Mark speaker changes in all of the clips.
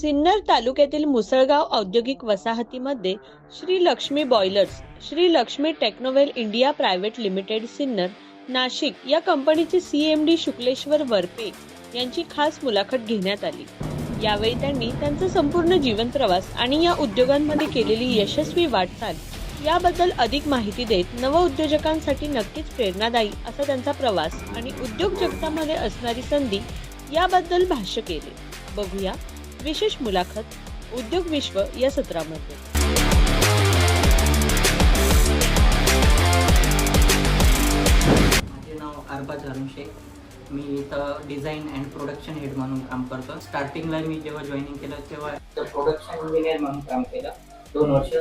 Speaker 1: सिन्नर तालुक्यातील मुसळगाव औद्योगिक वसाहतीमध्ये Shri Lakshmi boilers, Shri Lakshmi Technowell India private limited Sinnar, Nashik या कंपनीचे CMD शुक्लेश्वर वरपे यांची खास मुलाखत घेण्यात आली. यावेळी त्यांनी त्यांचा संपूर्ण जीवन प्रवास आणि या उद्योगांमध्ये केलेली यशस्वी वाटचाल याबद्दल अधिक माहिती देत नवउद्योजकांसाठी नक्कीच प्रेरणादायी असा त्यांचा प्रवास आणि उद्योग जगतामध्ये असणारी संधी याबद्दल भाष्य केले. बघूया विशेष मुलाखत उद्योग विश्व या सत्रामध्ये.
Speaker 2: माझे नाव अरबाज हारून शेख. मी इथं डिझाईन अँड प्रोडक्शन हेड म्हणून काम करतो. स्टार्टिंगला मी जेव्हा जॉईनिंग केलं तेव्हा प्रोडक्शन इंजिनियर म्हणून काम केलं 2 वर्ष.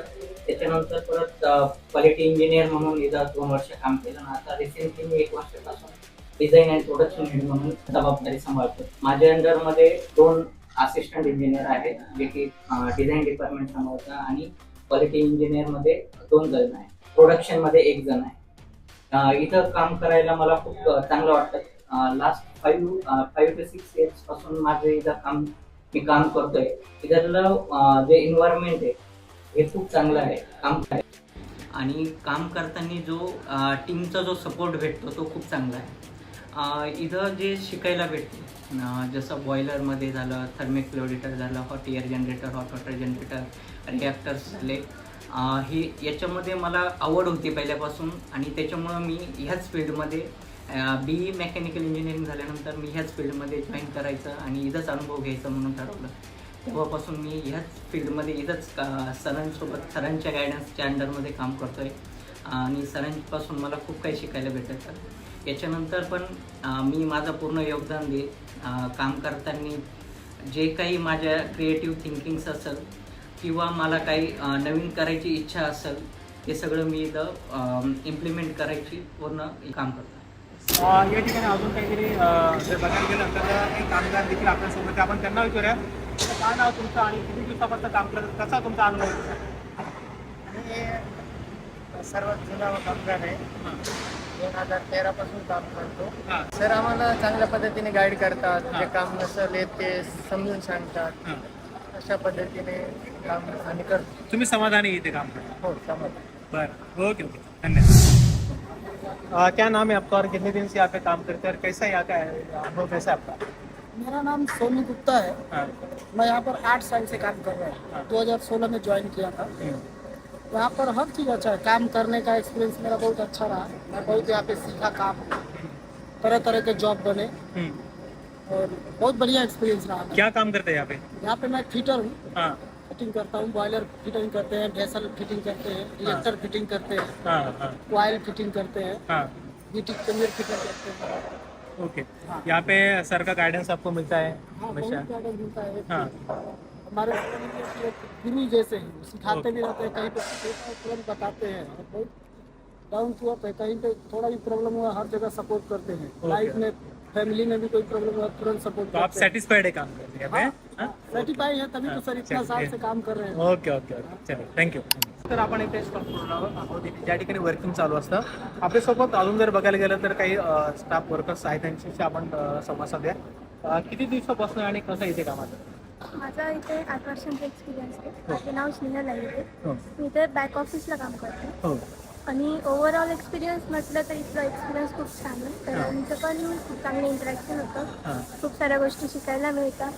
Speaker 2: त्याच्यानंतर परत क्वालिटी इंजिनियर म्हणून इथं 2 वर्ष काम केलं. आणि आता रिसेंटली मी 1 वर्षापासून डिझाईन अँड प्रोडक्शन हेड म्हणून जबाबदारी सांभाळतो. माझ्या अंडरमध्ये 2 असिस्टंट इंजिनियर आहेत जे की डिझाईन डिपार्टमेंट सांभाळतात आणि क्वालिटी इंजिनियरमध्ये 2 जण आहेत. प्रोडक्शनमध्ये 1 जण आहे. इथं काम करायला मला खूप चांगलं वाटतं. लास्ट 5 ते 6 इयर्स पासून माझे इथं मी काम करतोय. इथलं जे एन्व्हायरमेंट आहे हे खूप चांगलं आहे. आणि काम करताना जो टीमचा जो सपोर्ट भेटतो तो खूप चांगला आहे. इथं जे शिकायला भेटते जसं बॉयलरमध्ये झालं, थर्मिक फ्लो ऑडिटर झालं, hot air generator, hot water generator, reactors झाले, हे याच्यामध्ये मला आवड होती पहिल्यापासून. आणि त्याच्यामुळं मी ह्याच फील्डमध्ये BE मेकॅनिकल इंजिनिअरिंग झाल्यानंतर मी ह्याच फील्डमध्ये जॉईन करायचं आणि इथंच अनुभव घ्यायचा म्हणून ठरवलं. तेव्हापासून मी ह्याच फील्डमध्ये इथंच सरांच्या गायडन्सच्या अंडरमध्ये काम करतो आहे. आणि सरांपासून मला खूप काही शिकायला भेटतं. याच्यानंतर पण मी माझं पूर्ण योगदान देईल. काम करताना जे काही माझ्या क्रिएटिव्ह थिंकिंग्स असेल किंवा मला काही नवीन करायची इच्छा असेल ते सगळं मी इथं इम्प्लिमेंट करायची पूर्ण काम करतो.
Speaker 3: या ठिकाणी अजून काहीतरी जर बघायला गेलं तर काही कामगार देखील आपल्यासोबत आहे. आपण त्यांना विचारूया काय नाव तुमचं आणि किती दिवसापासून काम करत, कसा तुमचा अनुभव आहे?
Speaker 4: आणि सर्वात जुना कामगार आहे. 2013 पासून काम करतो. सर आम्हाला चांगल्या पद्धतीने गाईड करतात. जे काम नसेल येत ते समजून सांगतात. अशा पद्धतीने काम आम्ही करतो.
Speaker 3: तुम्ही समाधानी इथे काम करता?
Speaker 4: हो, समाधान.
Speaker 3: बरं, ओके ओके, धन्यवाद. क्या नाम है आपका और कितने दिन से यहाँ पे काम करते हैं और कैसा यहाँ का अनुभव कैसा है आपका?
Speaker 5: मेरा नाम सोनू गुप्ता है.
Speaker 3: हाँ.
Speaker 5: मैं यहाँ पर 8 साल से काम कर रहा हूँ. 2016 में ज्वाइन किया था. यहाँ पर हर चीज़ अच्छा है. काम करने का एक्सपीरियंस मेरा बहुत अच्छा रहा. मैं बहुत यहाँ पे सीखा काम. तरह तरह के जॉब बने और बहुत बढ़िया एक्सपीरियंस रहा.
Speaker 3: क्या काम करते हैं यहाँ पे?
Speaker 5: यहाँ पे मैं फिटर हूँ.
Speaker 3: हाँ.
Speaker 5: फिटिंग करता हूँ. बॉयलर फिटिंग करते हैं, वेसल फिटिंग करते हैं, रिएक्टर फिटिंग करते हैं,
Speaker 3: हाँ हाँ
Speaker 5: कॉइल फिटिंग करते हैं,
Speaker 3: हाँ.
Speaker 5: बीटी कन्वेयर फिटिंग करते हैं.
Speaker 3: ओके.
Speaker 5: हाँ.
Speaker 3: यहाँ पे सर का गाइडेंस आपको मिलता है
Speaker 5: हाँ,
Speaker 3: हमेशा?
Speaker 5: बहुत ज़्यादा मिलता है.
Speaker 3: हाँ.
Speaker 5: हमारे गुरु जैसे हैं, सिखाते भी रहते हैं. कहीं पे तुरंत बताते हैं. और बहुत डाउन टू अर्थ है. कहीं पे थोड़ा भी प्रॉब्लम हुआ हर जगह सपोर्ट करते हैं. लाइफ में फैमिली में भी कोई प्रॉब्लम हुआ तुरंत सपोर्ट
Speaker 3: तो आप
Speaker 5: करते हैं.
Speaker 3: सेटिस्फाइड है काम करने में?
Speaker 5: सर्टिफाई है तभी तो सर इतना
Speaker 3: हाँ,
Speaker 5: साल से काम कर रहे हैं.
Speaker 3: ओके ओके ओके, चलो थँक्यू. तर आपण इथे संपूर्ण आहोत ज्या ठिकाणी वर्किंग चालू असतं. आपल्यासोबत अजून जर बघायला गेलं तर काही स्टाफ वर्कर्स आहेत त्यांच्याशी आपण संवाद साधूया. किती दिवसापासून आणि कसं इथे कामाचं?
Speaker 6: माझा इथे 8 वर्षांचा एक्सपिरियन्स आहे.
Speaker 3: हो.
Speaker 6: माझे नाव स्नेहल आहे.
Speaker 3: हो.
Speaker 6: मी इथे बॅक ऑफिसला काम करते.
Speaker 3: हो.
Speaker 6: आणि ओव्हरऑल एक्सपिरियन्स म्हटलं तर इथलं एक्सपिरियन्स खूप छान आहे. तर आमचं पण खूप चांगलं इंटरॅक्शन होतं. खूप साऱ्या गोष्टी शिकायला मिळतात.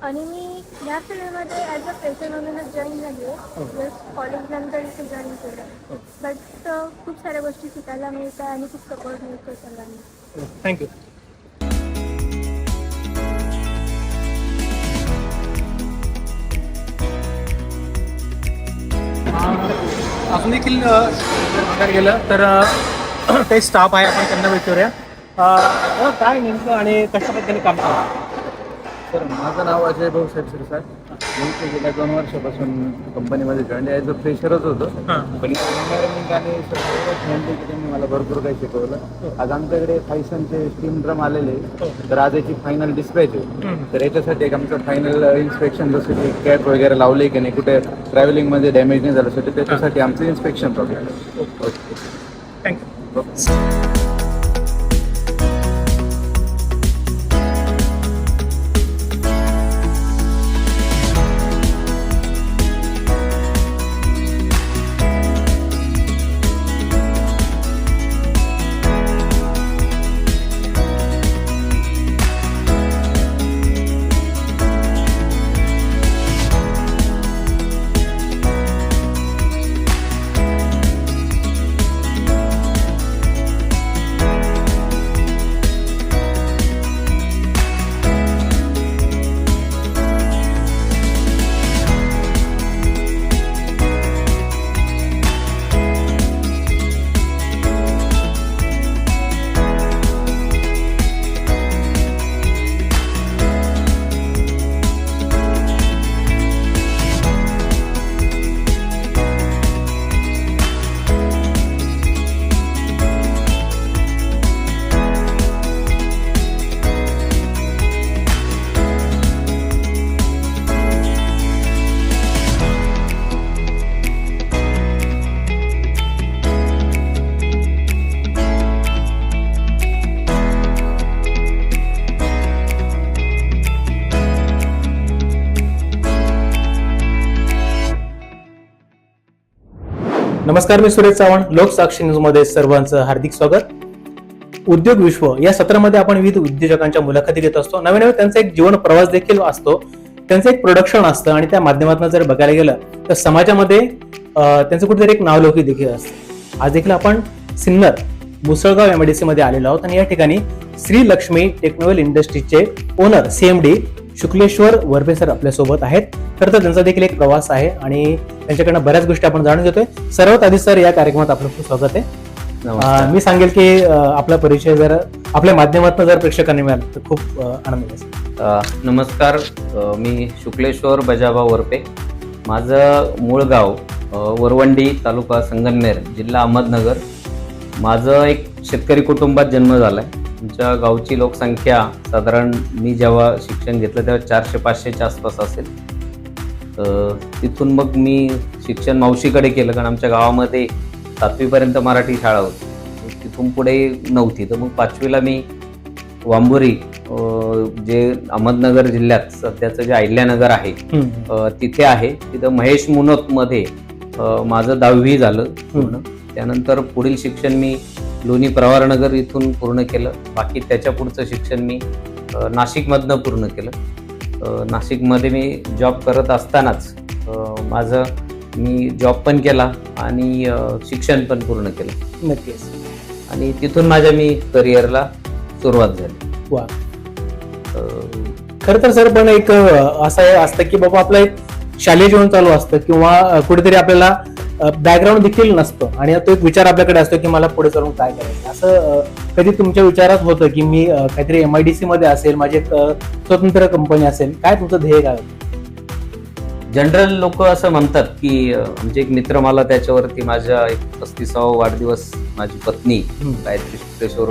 Speaker 6: आणि मी या फील्डमध्ये ॲज अ फ्रेशर म्हणूनच जॉईन झाली आहे. प्लस कॉलेजनंतर इथे जॉईन केलं. बट खूप साऱ्या गोष्टी शिकायला मिळतात आणि खूप सपोर्ट मिळतो सर्वांना.
Speaker 3: थँक्यू. अजून देखील बघायला गेलं तर काही स्टाफ आहे आपण त्यांना विचारूया काय नेमकं आणि कशा पद्धतीने काम करतात?
Speaker 7: सर माझं नाव अजय भाऊ शिरसाट. मी इथे गेल्या 2 वर्षापासून कंपनीमध्ये जॉईन ॲज अ फ्रेशरच होतो. पण एन्व्हायरमेंट आणि त्यांनी मला भरपूर काही शिकवलं. आज आमच्याकडे फायसनचे स्टीम ड्रम आलेले तर आज याची फायनल डिस्पॅच आहे. तर याच्यासाठी एक आमचं फायनल इन्स्पेक्शन जसं की कॅप वगैरे लावले की नाही, कुठे ट्रॅव्हलिंगमध्ये डॅमेज नाही झालं तर त्याच्यासाठी आमचं इन्स्पेक्शन चालू आहे.
Speaker 3: थँक्यू. नमस्कार, मी सुरेश चव्हाण. लोकसाक्षी न्यूज मध्ये सर्वांचं हार्दिक स्वागत. उद्योग विश्व या सत्रामध्ये आपण विविध उद्योजकांच्या मुलाखती घेत असतो. नवीन नवीन त्यांचा एक जीवन प्रवास देखील असतो, त्यांचं एक प्रोडक्शन असतं आणि त्या माध्यमातून जर बघायला गेलं तर समाजामध्ये त्यांचं कुठेतरी एक नावलौकिक देखील असतं. आज देखील आपण सिन्नर मुसळगाव MIDC मध्ये आलेलो आहोत आणि या ठिकाणी श्री लक्ष्मी टेक्नोवेल इंडस्ट्रीचे owner CMD Shukleshwar Varpe sir आपल्यासोबत आहेत. तर त्यांचा देखील एक प्रवास आहे आणि त्यांच्याकडनं बऱ्याच गोष्टी आपण जाणून घेतोय. सर्वात आधी सर या कार्यक्रमात आपलं खूप स्वागत आहे. मी सांगेल की आपला परिचय जर आपल्या माध्यमातून जर प्रेक्षकांनी मिळाला तर खूप आनंद असेल.
Speaker 8: नमस्कार, मी शुक्लेश्वर बजाभाऊ वरपे. माझं मूळ गाव वरवंडी, तालुका संगमनेर, जिल्हा अहमदनगर. माझं एक शेतकरी कुटुंबात जन्म झाला आहे. आमच्या गावची लोकसंख्या साधारण मी जेव्हा शिक्षण घेतलं तेव्हा 400-500च्या आसपास असेल. तिथून मग मी शिक्षण मावशीकडे केलं, कारण आमच्या गावामध्ये 7वीपर्यंत मराठी शाळा होती. तिथून पुढे नव्हती, तर मग 5वीला मी वांबुरी, जे अहमदनगर जिल्ह्यात सध्याचं जे अहिल्यानगर आहे तिथे आहे, तिथं महेश मुनोतमध्ये माझं 10वी झालं पूर्ण. त्यानंतर पुढील शिक्षण मी लोणी प्रवारनगर इथून पूर्ण केलं. बाकी त्याच्या पुढचं शिक्षण मी नाशिकमधनं पूर्ण केलं. नाशिकमध्ये मी जॉब करत असतानाच मी जॉब पण केला आणि शिक्षण पण पूर्ण केलं.
Speaker 3: नक्कीच.
Speaker 8: आणि तिथून माझ्या मी करिअरला सुरुवात झाली.
Speaker 3: वा. खरं तर सर पण एक असं असतं की बाबा आपलं एक शालेय जीवन चालू असतं किंवा कुठेतरी आपल्याला बॅकग्राऊंड देखील नसतं आणि तो एक विचार आपल्याकडे असतो की मला पुढे चालून काय करायचं. असं कधी तुमच्या विचारात होतं की मी काहीतरी MIDC मध्ये असेल, माझी एक स्वतंत्र कंपनी असेल, काय तुमचं ध्येय काय होतं?
Speaker 8: जनरल लोक असं म्हणतात की आमचे एक मित्र, मला त्याच्यावरती माझ्या एक 35वा वाढदिवस माझी पत्नी गायत्री शुक्लेश्वर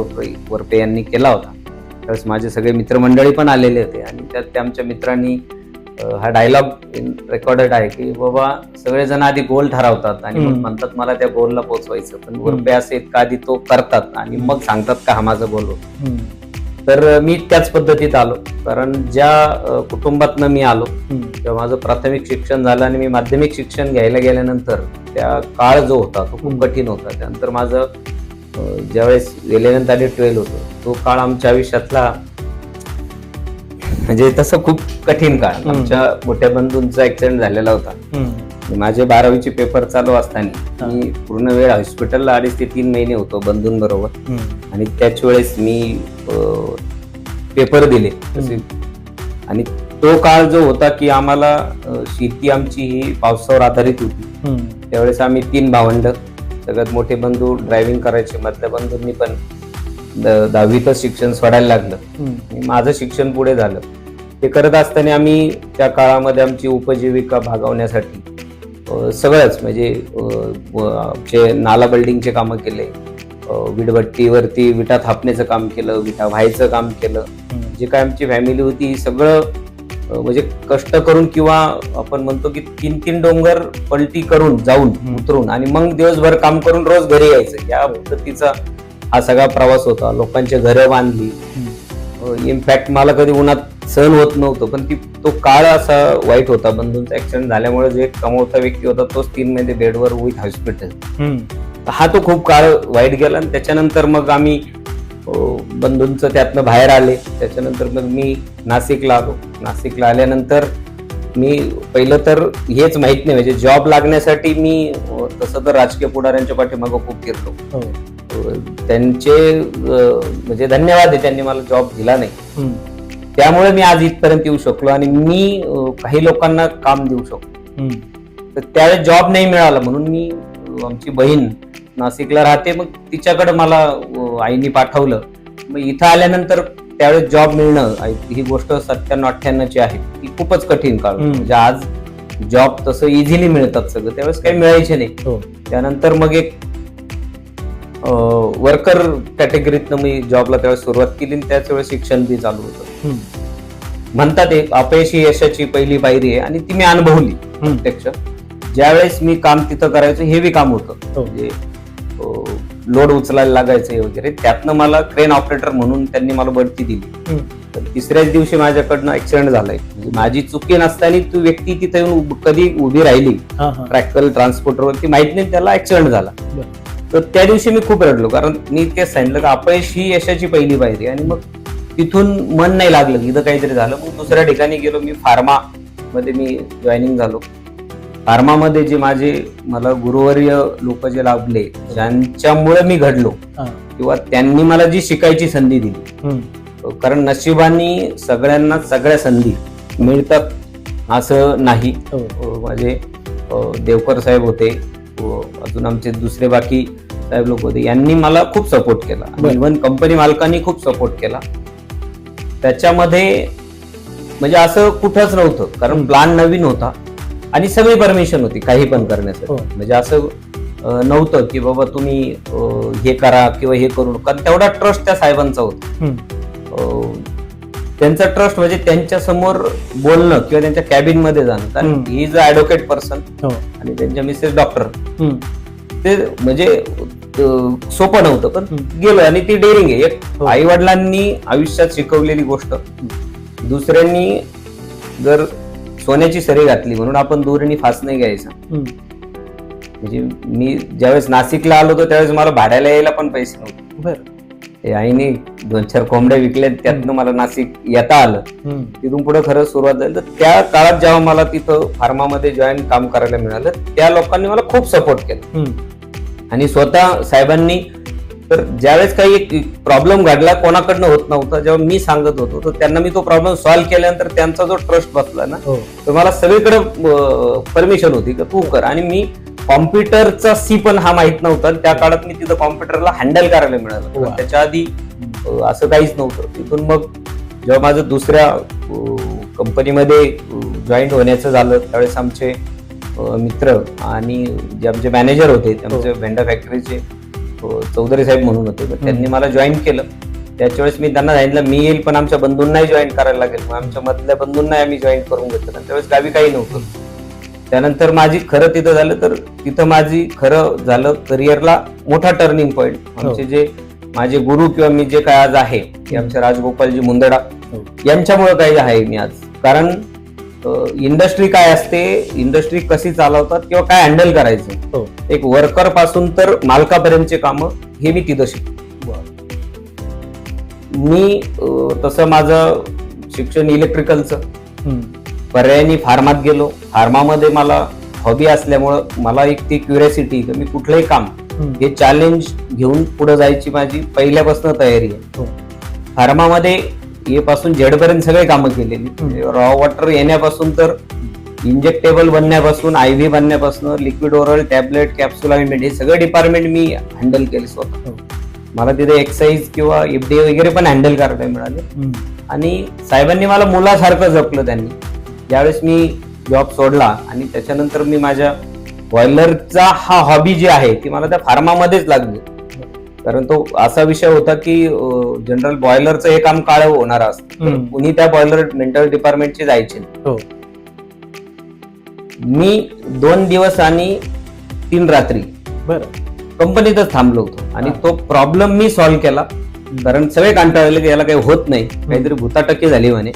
Speaker 8: वरपे यांनी केला होता. त्यावेळेस माझे सगळे मित्रमंडळी पण आलेले होते आणि त्यात त्या आमच्या मित्रांनी हा डायलॉग रेकॉर्डेड आहे की बाबा सगळेजण आधी गोल ठरवतात आणि मग म्हणतात मला त्या गोलला पोहोचवायचं, पण वरपे असे का आधी तो करतात आणि मग सांगतात का हा माझा गोल होता. तर मी त्याच पद्धतीत आलो, कारण ज्या कुटुंबातनं मी आलो तेव्हा माझं प्राथमिक शिक्षण झालं आणि मी माध्यमिक शिक्षण घ्यायला गेल्यानंतर त्या काळ जो होता तो खूप कठीण होता. त्यानंतर माझं ज्यावेळेस 11th आणि 12th होतं, तो काळ आमच्या आयुष्यातला म्हणजे तसं खूप कठीण काळ. आमच्या मोठ्या बंधूंचा ऍक्सिडेंट झालेला होता. माझे 12वीचे पेपर चालू असताना मी पूर्ण वेळ हॉस्पिटलला 2.5 ते 3 महिने होतो बंधूंबरोबर. आणि त्याच वेळेस मी पेपर दिले आणि तो काळ जो होता की आम्हाला शेती आमची ही पावसावर आधारित होती. त्यावेळेस आम्ही 3 भावंड, सगळ्यात मोठे बंधू ड्रायव्हिंग करायचे, मधल्या बंधूंनी पण 10वीतच शिक्षण सोडायला लागलं. माझं शिक्षण पुढे झालं. ते करत असताना आम्ही त्या काळामध्ये आमची उपजीविका भागवण्यासाठी सगळंच म्हणजे आमचे नाला बिल्डिंगचे कामं केले, वीटभट्टीवरती विटा थापण्याचं काम केलं, विटा व्हायचं काम केलं. जे काय आमची फॅमिली होती सगळं म्हणजे कष्ट करून किंवा आपण म्हणतो की 3-3 डोंगर पलटी करून जाऊन उतरून आणि मग दिवसभर काम करून रोज घरी यायचं, या पद्धतीचा हा सगळा प्रवास होता. लोकांचे घरं बांधली. इनफॅक्ट मला कधी उन्हात सहन होत नव्हतं, पण तो काळ असा वाईट होता. बंधूंचा ऍक्सिडेंट झाल्यामुळे जो एक कमवता व्यक्ती होता तोच 3 महिने बेडवर विथ हॉस्पिटल. हा तो खूप काळ वाईट गेला आणि त्याच्यानंतर मग आम्ही बंधूंचं त्यातनं बाहेर आले. त्याच्यानंतर मग मी नाशिकला आलो. नाशिकला आल्यानंतर मी पहिलं तर हेच माहित नाही, म्हणजे जॉब लागण्यासाठी मी तसं तर राजकीय पुढाऱ्यांच्या पाठीमागं खूप फिरलो. त्यांचे म्हणजे धन्यवाद आहे, त्यांनी मला जॉब दिला नाही. त्यामुळे मी आज इथपर्यंत येऊ शकलो आणि मी काही लोकांना काम देऊ शकतो. तर त्यावेळेस जॉब नाही मिळाला म्हणून मी, आमची बहीण नाशिकला राहते, मग तिच्याकडे मला आईनी पाठवलं. मग इथं आल्यानंतर त्यावेळेस जॉब मिळणं, ही गोष्ट 97-98ची आहे, ती खूपच कठीण काळ. म्हणजे आज जॉब तसं इझिली मिळतात सगळं, त्यावेळेस काही मिळायचे नाही. त्यानंतर मग एक वर्कर कॅटेगरीतनं मी जॉबला त्यावेळेस सुरुवात केली. त्याच वेळेस शिक्षण बी चालू होतं. म्हणतात एक अपयशी यशाची पहिली पायरी आहे आणि ती मी अनुभवली प्रत्यक्ष. ज्यावेळेस मी काम तिथं करायचं, हेवी काम होतं. म्हणजे लोड उचलायला लागायचे वगैरे, त्यातनं मला क्रेन ऑपरेटर म्हणून त्यांनी मला बढती दिली. तर तिसऱ्याच दिवशी माझ्याकडनं ऍक्सिडेंट झालाय. म्हणजे माझी चुकी नसताना ती व्यक्ती तिथे येऊन कधी उभी राहिली ट्रॅक्टर ट्रान्सपोर्टरवर ती माहित नाही, त्याला ऍक्सिडेंट झाला. तर त्या दिवशी मी खूप रडलो, कारण मी तेच सांगितलं की अपयश ही यशाची पहिली पायरी. आणि मग तिथून मन नाही लागलं की इथं काहीतरी झालं. मग दुसऱ्या ठिकाणी गेलो मी, फार्मा मध्ये मी जॉईनिंग झालो. फार्मामध्ये जे मला गुरुवर्य लोक जे लाभले, ज्यांच्यामुळे मी घडलो किंवा त्यांनी मला जी शिकायची संधी दिली, कारण नशिबाने सगळ्यांना सगळ्या संधी मिळतात असं नाही. माझे देवकर साहेब होते, अजून आमचे दुसरे बाकी साहेब लोक होते, यांनी मला खूप सपोर्ट केला. इव्हन कंपनी मालकांनी खूप सपोर्ट केला. त्याच्यामध्ये म्हणजे असं कुठंच नव्हतं, कारण प्लॅन नवीन होता आणि सगळी परमिशन होती काही पण करण्यासाठी. म्हणजे असं नव्हतं की बाबा तुम्ही हे करा किंवा हे करू नका. तेवढा ट्रस्ट त्या साहेबांचा होता. त्यांचा ट्रस्ट म्हणजे त्यांच्या समोर बोलणं किंवा त्यांच्या कॅबिन मध्ये जाणं, कारण he is a advocate person आणि त्यांच्या मिसेस डॉक्टर, ते म्हणजे सोपं नव्हतं. पण गेलो आणि ती डेअरिंग आहे. एक आई वडिलांनी आयुष्यात शिकवलेली गोष्ट दुसऱ्यांनी जर सोन्याची सरी घातली म्हणून आपण दोरीने फास नाही घ्यायचा. म्हणजे मी ज्यावेळेस नाशिकला आलो होतो त्यावेळेस मला भाड्याला यायला पण पैसे नव्हते. आईने 2-4 कोंबड्या विकल्या, त्यातनं मला नाशिक येता आलं. तिथून पुढे खरं सुरुवात झाली. तर त्या काळात जेव्हा मला तिथं फार्मामध्ये जॉईन काम करायला मिळालं, त्या लोकांनी मला खूप सपोर्ट केला. आणि स्वतः साहेबांनी तर ज्यावेळेस काही एक प्रॉब्लेम घडला, कोणाकडनं होत नव्हता, जेव्हा मी सांगत होतो तर त्यांना मी तो प्रॉब्लेम सॉल्व्ह केल्यानंतर त्यांचा जो ट्रस्ट बसला ना, तर मला सगळीकडे परमिशन होती की तू कर. आणि मी कॉम्प्युटरचा सी पण हा माहित नव्हता. त्या काळात मी तिथं कॉम्प्युटरला हँडल करायला मिळालं. त्याच्या आधी असं काहीच नव्हतं. तिथून मग जेव्हा माझं दुसऱ्या कंपनीमध्ये जॉईन होण्याचं झालं, त्यावेळेस आमचे मित्र आणि जे आमचे मॅनेजर होते, आमचे व्हेंडर फॅक्टरीचे चौधरी साहेब म्हणून होते, त्यांनी मला जॉईन केलं. त्याच्या वेळेस मी त्यांना सांगितलं मी येईल, पण आमच्या बंधूंनाही जॉईन करायला लागेल. मग आमच्या मधल्या बंधूंनाही आम्ही जॉईन करून घेतलं. त्यावेळेस गावी काही नव्हतं. त्यानंतर माझी खरं तिथं झालं, तर तिथं माझी खरं झालं करिअरला मोठा टर्निंग पॉईंट. आमचे जे माझे गुरु किंवा मी जे काय आज आहे, ते आमचे राजगोपालजी मुंदडा यांच्यामुळे काही आहे मी आज. कारण इंडस्ट्री काय असते, इंडस्ट्री कशी चालवतात किंवा काय हँडल करायचं, एक वर्कर पासून तर मालकापर्यंतचे कामं हे मी तिथं शिकलो. मी तसं माझं शिक्षण इलेक्ट्रिकलचं, पर्यायाने फार्मात गेलो. फार्मामध्ये मला हॉबी असल्यामुळं मला एक ती क्युरियोसिटी की मी कुठलंही काम हे चॅलेंज घेऊन पुढे जायची माझी पहिल्यापासून तयारी आहे. फार्मामध्ये ए पासून झेड पर्यंत सगळे कामं केलेली. रॉ वॉटर येण्यापासून तर इंजेक्टेबल बनण्यापासून, IV बनण्यापासून, liquid oral, tablet, capsule, ointment हे सगळे डिपार्टमेंट मी हँडल केले स्वतः. मला तिथे एक्साईज किंवा FDA वगैरे पण हँडल करायला मिळाले. आणि साहेबांनी मला मुलासारखं जपलं. त्यांनी ज्यावेळेस मी जॉब सोडला आणि त्याच्यानंतर मी माझ्या बॉयलरचा हा हॉबी जी आहे ती मला त्या फार्मामध्येच लागली. कारण तो असा विषय होता की जनरल बॉयलरचं हे काम काळं होणार असतं, कुणी त्या बॉयलर मेंटेनन्स डिपार्टमेंटचे जायचे. मी 2 दिवस आणि 3 रात्री कंपनीतच थांबलो होतो. आणि तो प्रॉब्लेम मी सॉल्व्ह केला. कारण सगळे कंटाळले की याला काही होत नाही, काहीतरी भुताटक्की झाली म्हणे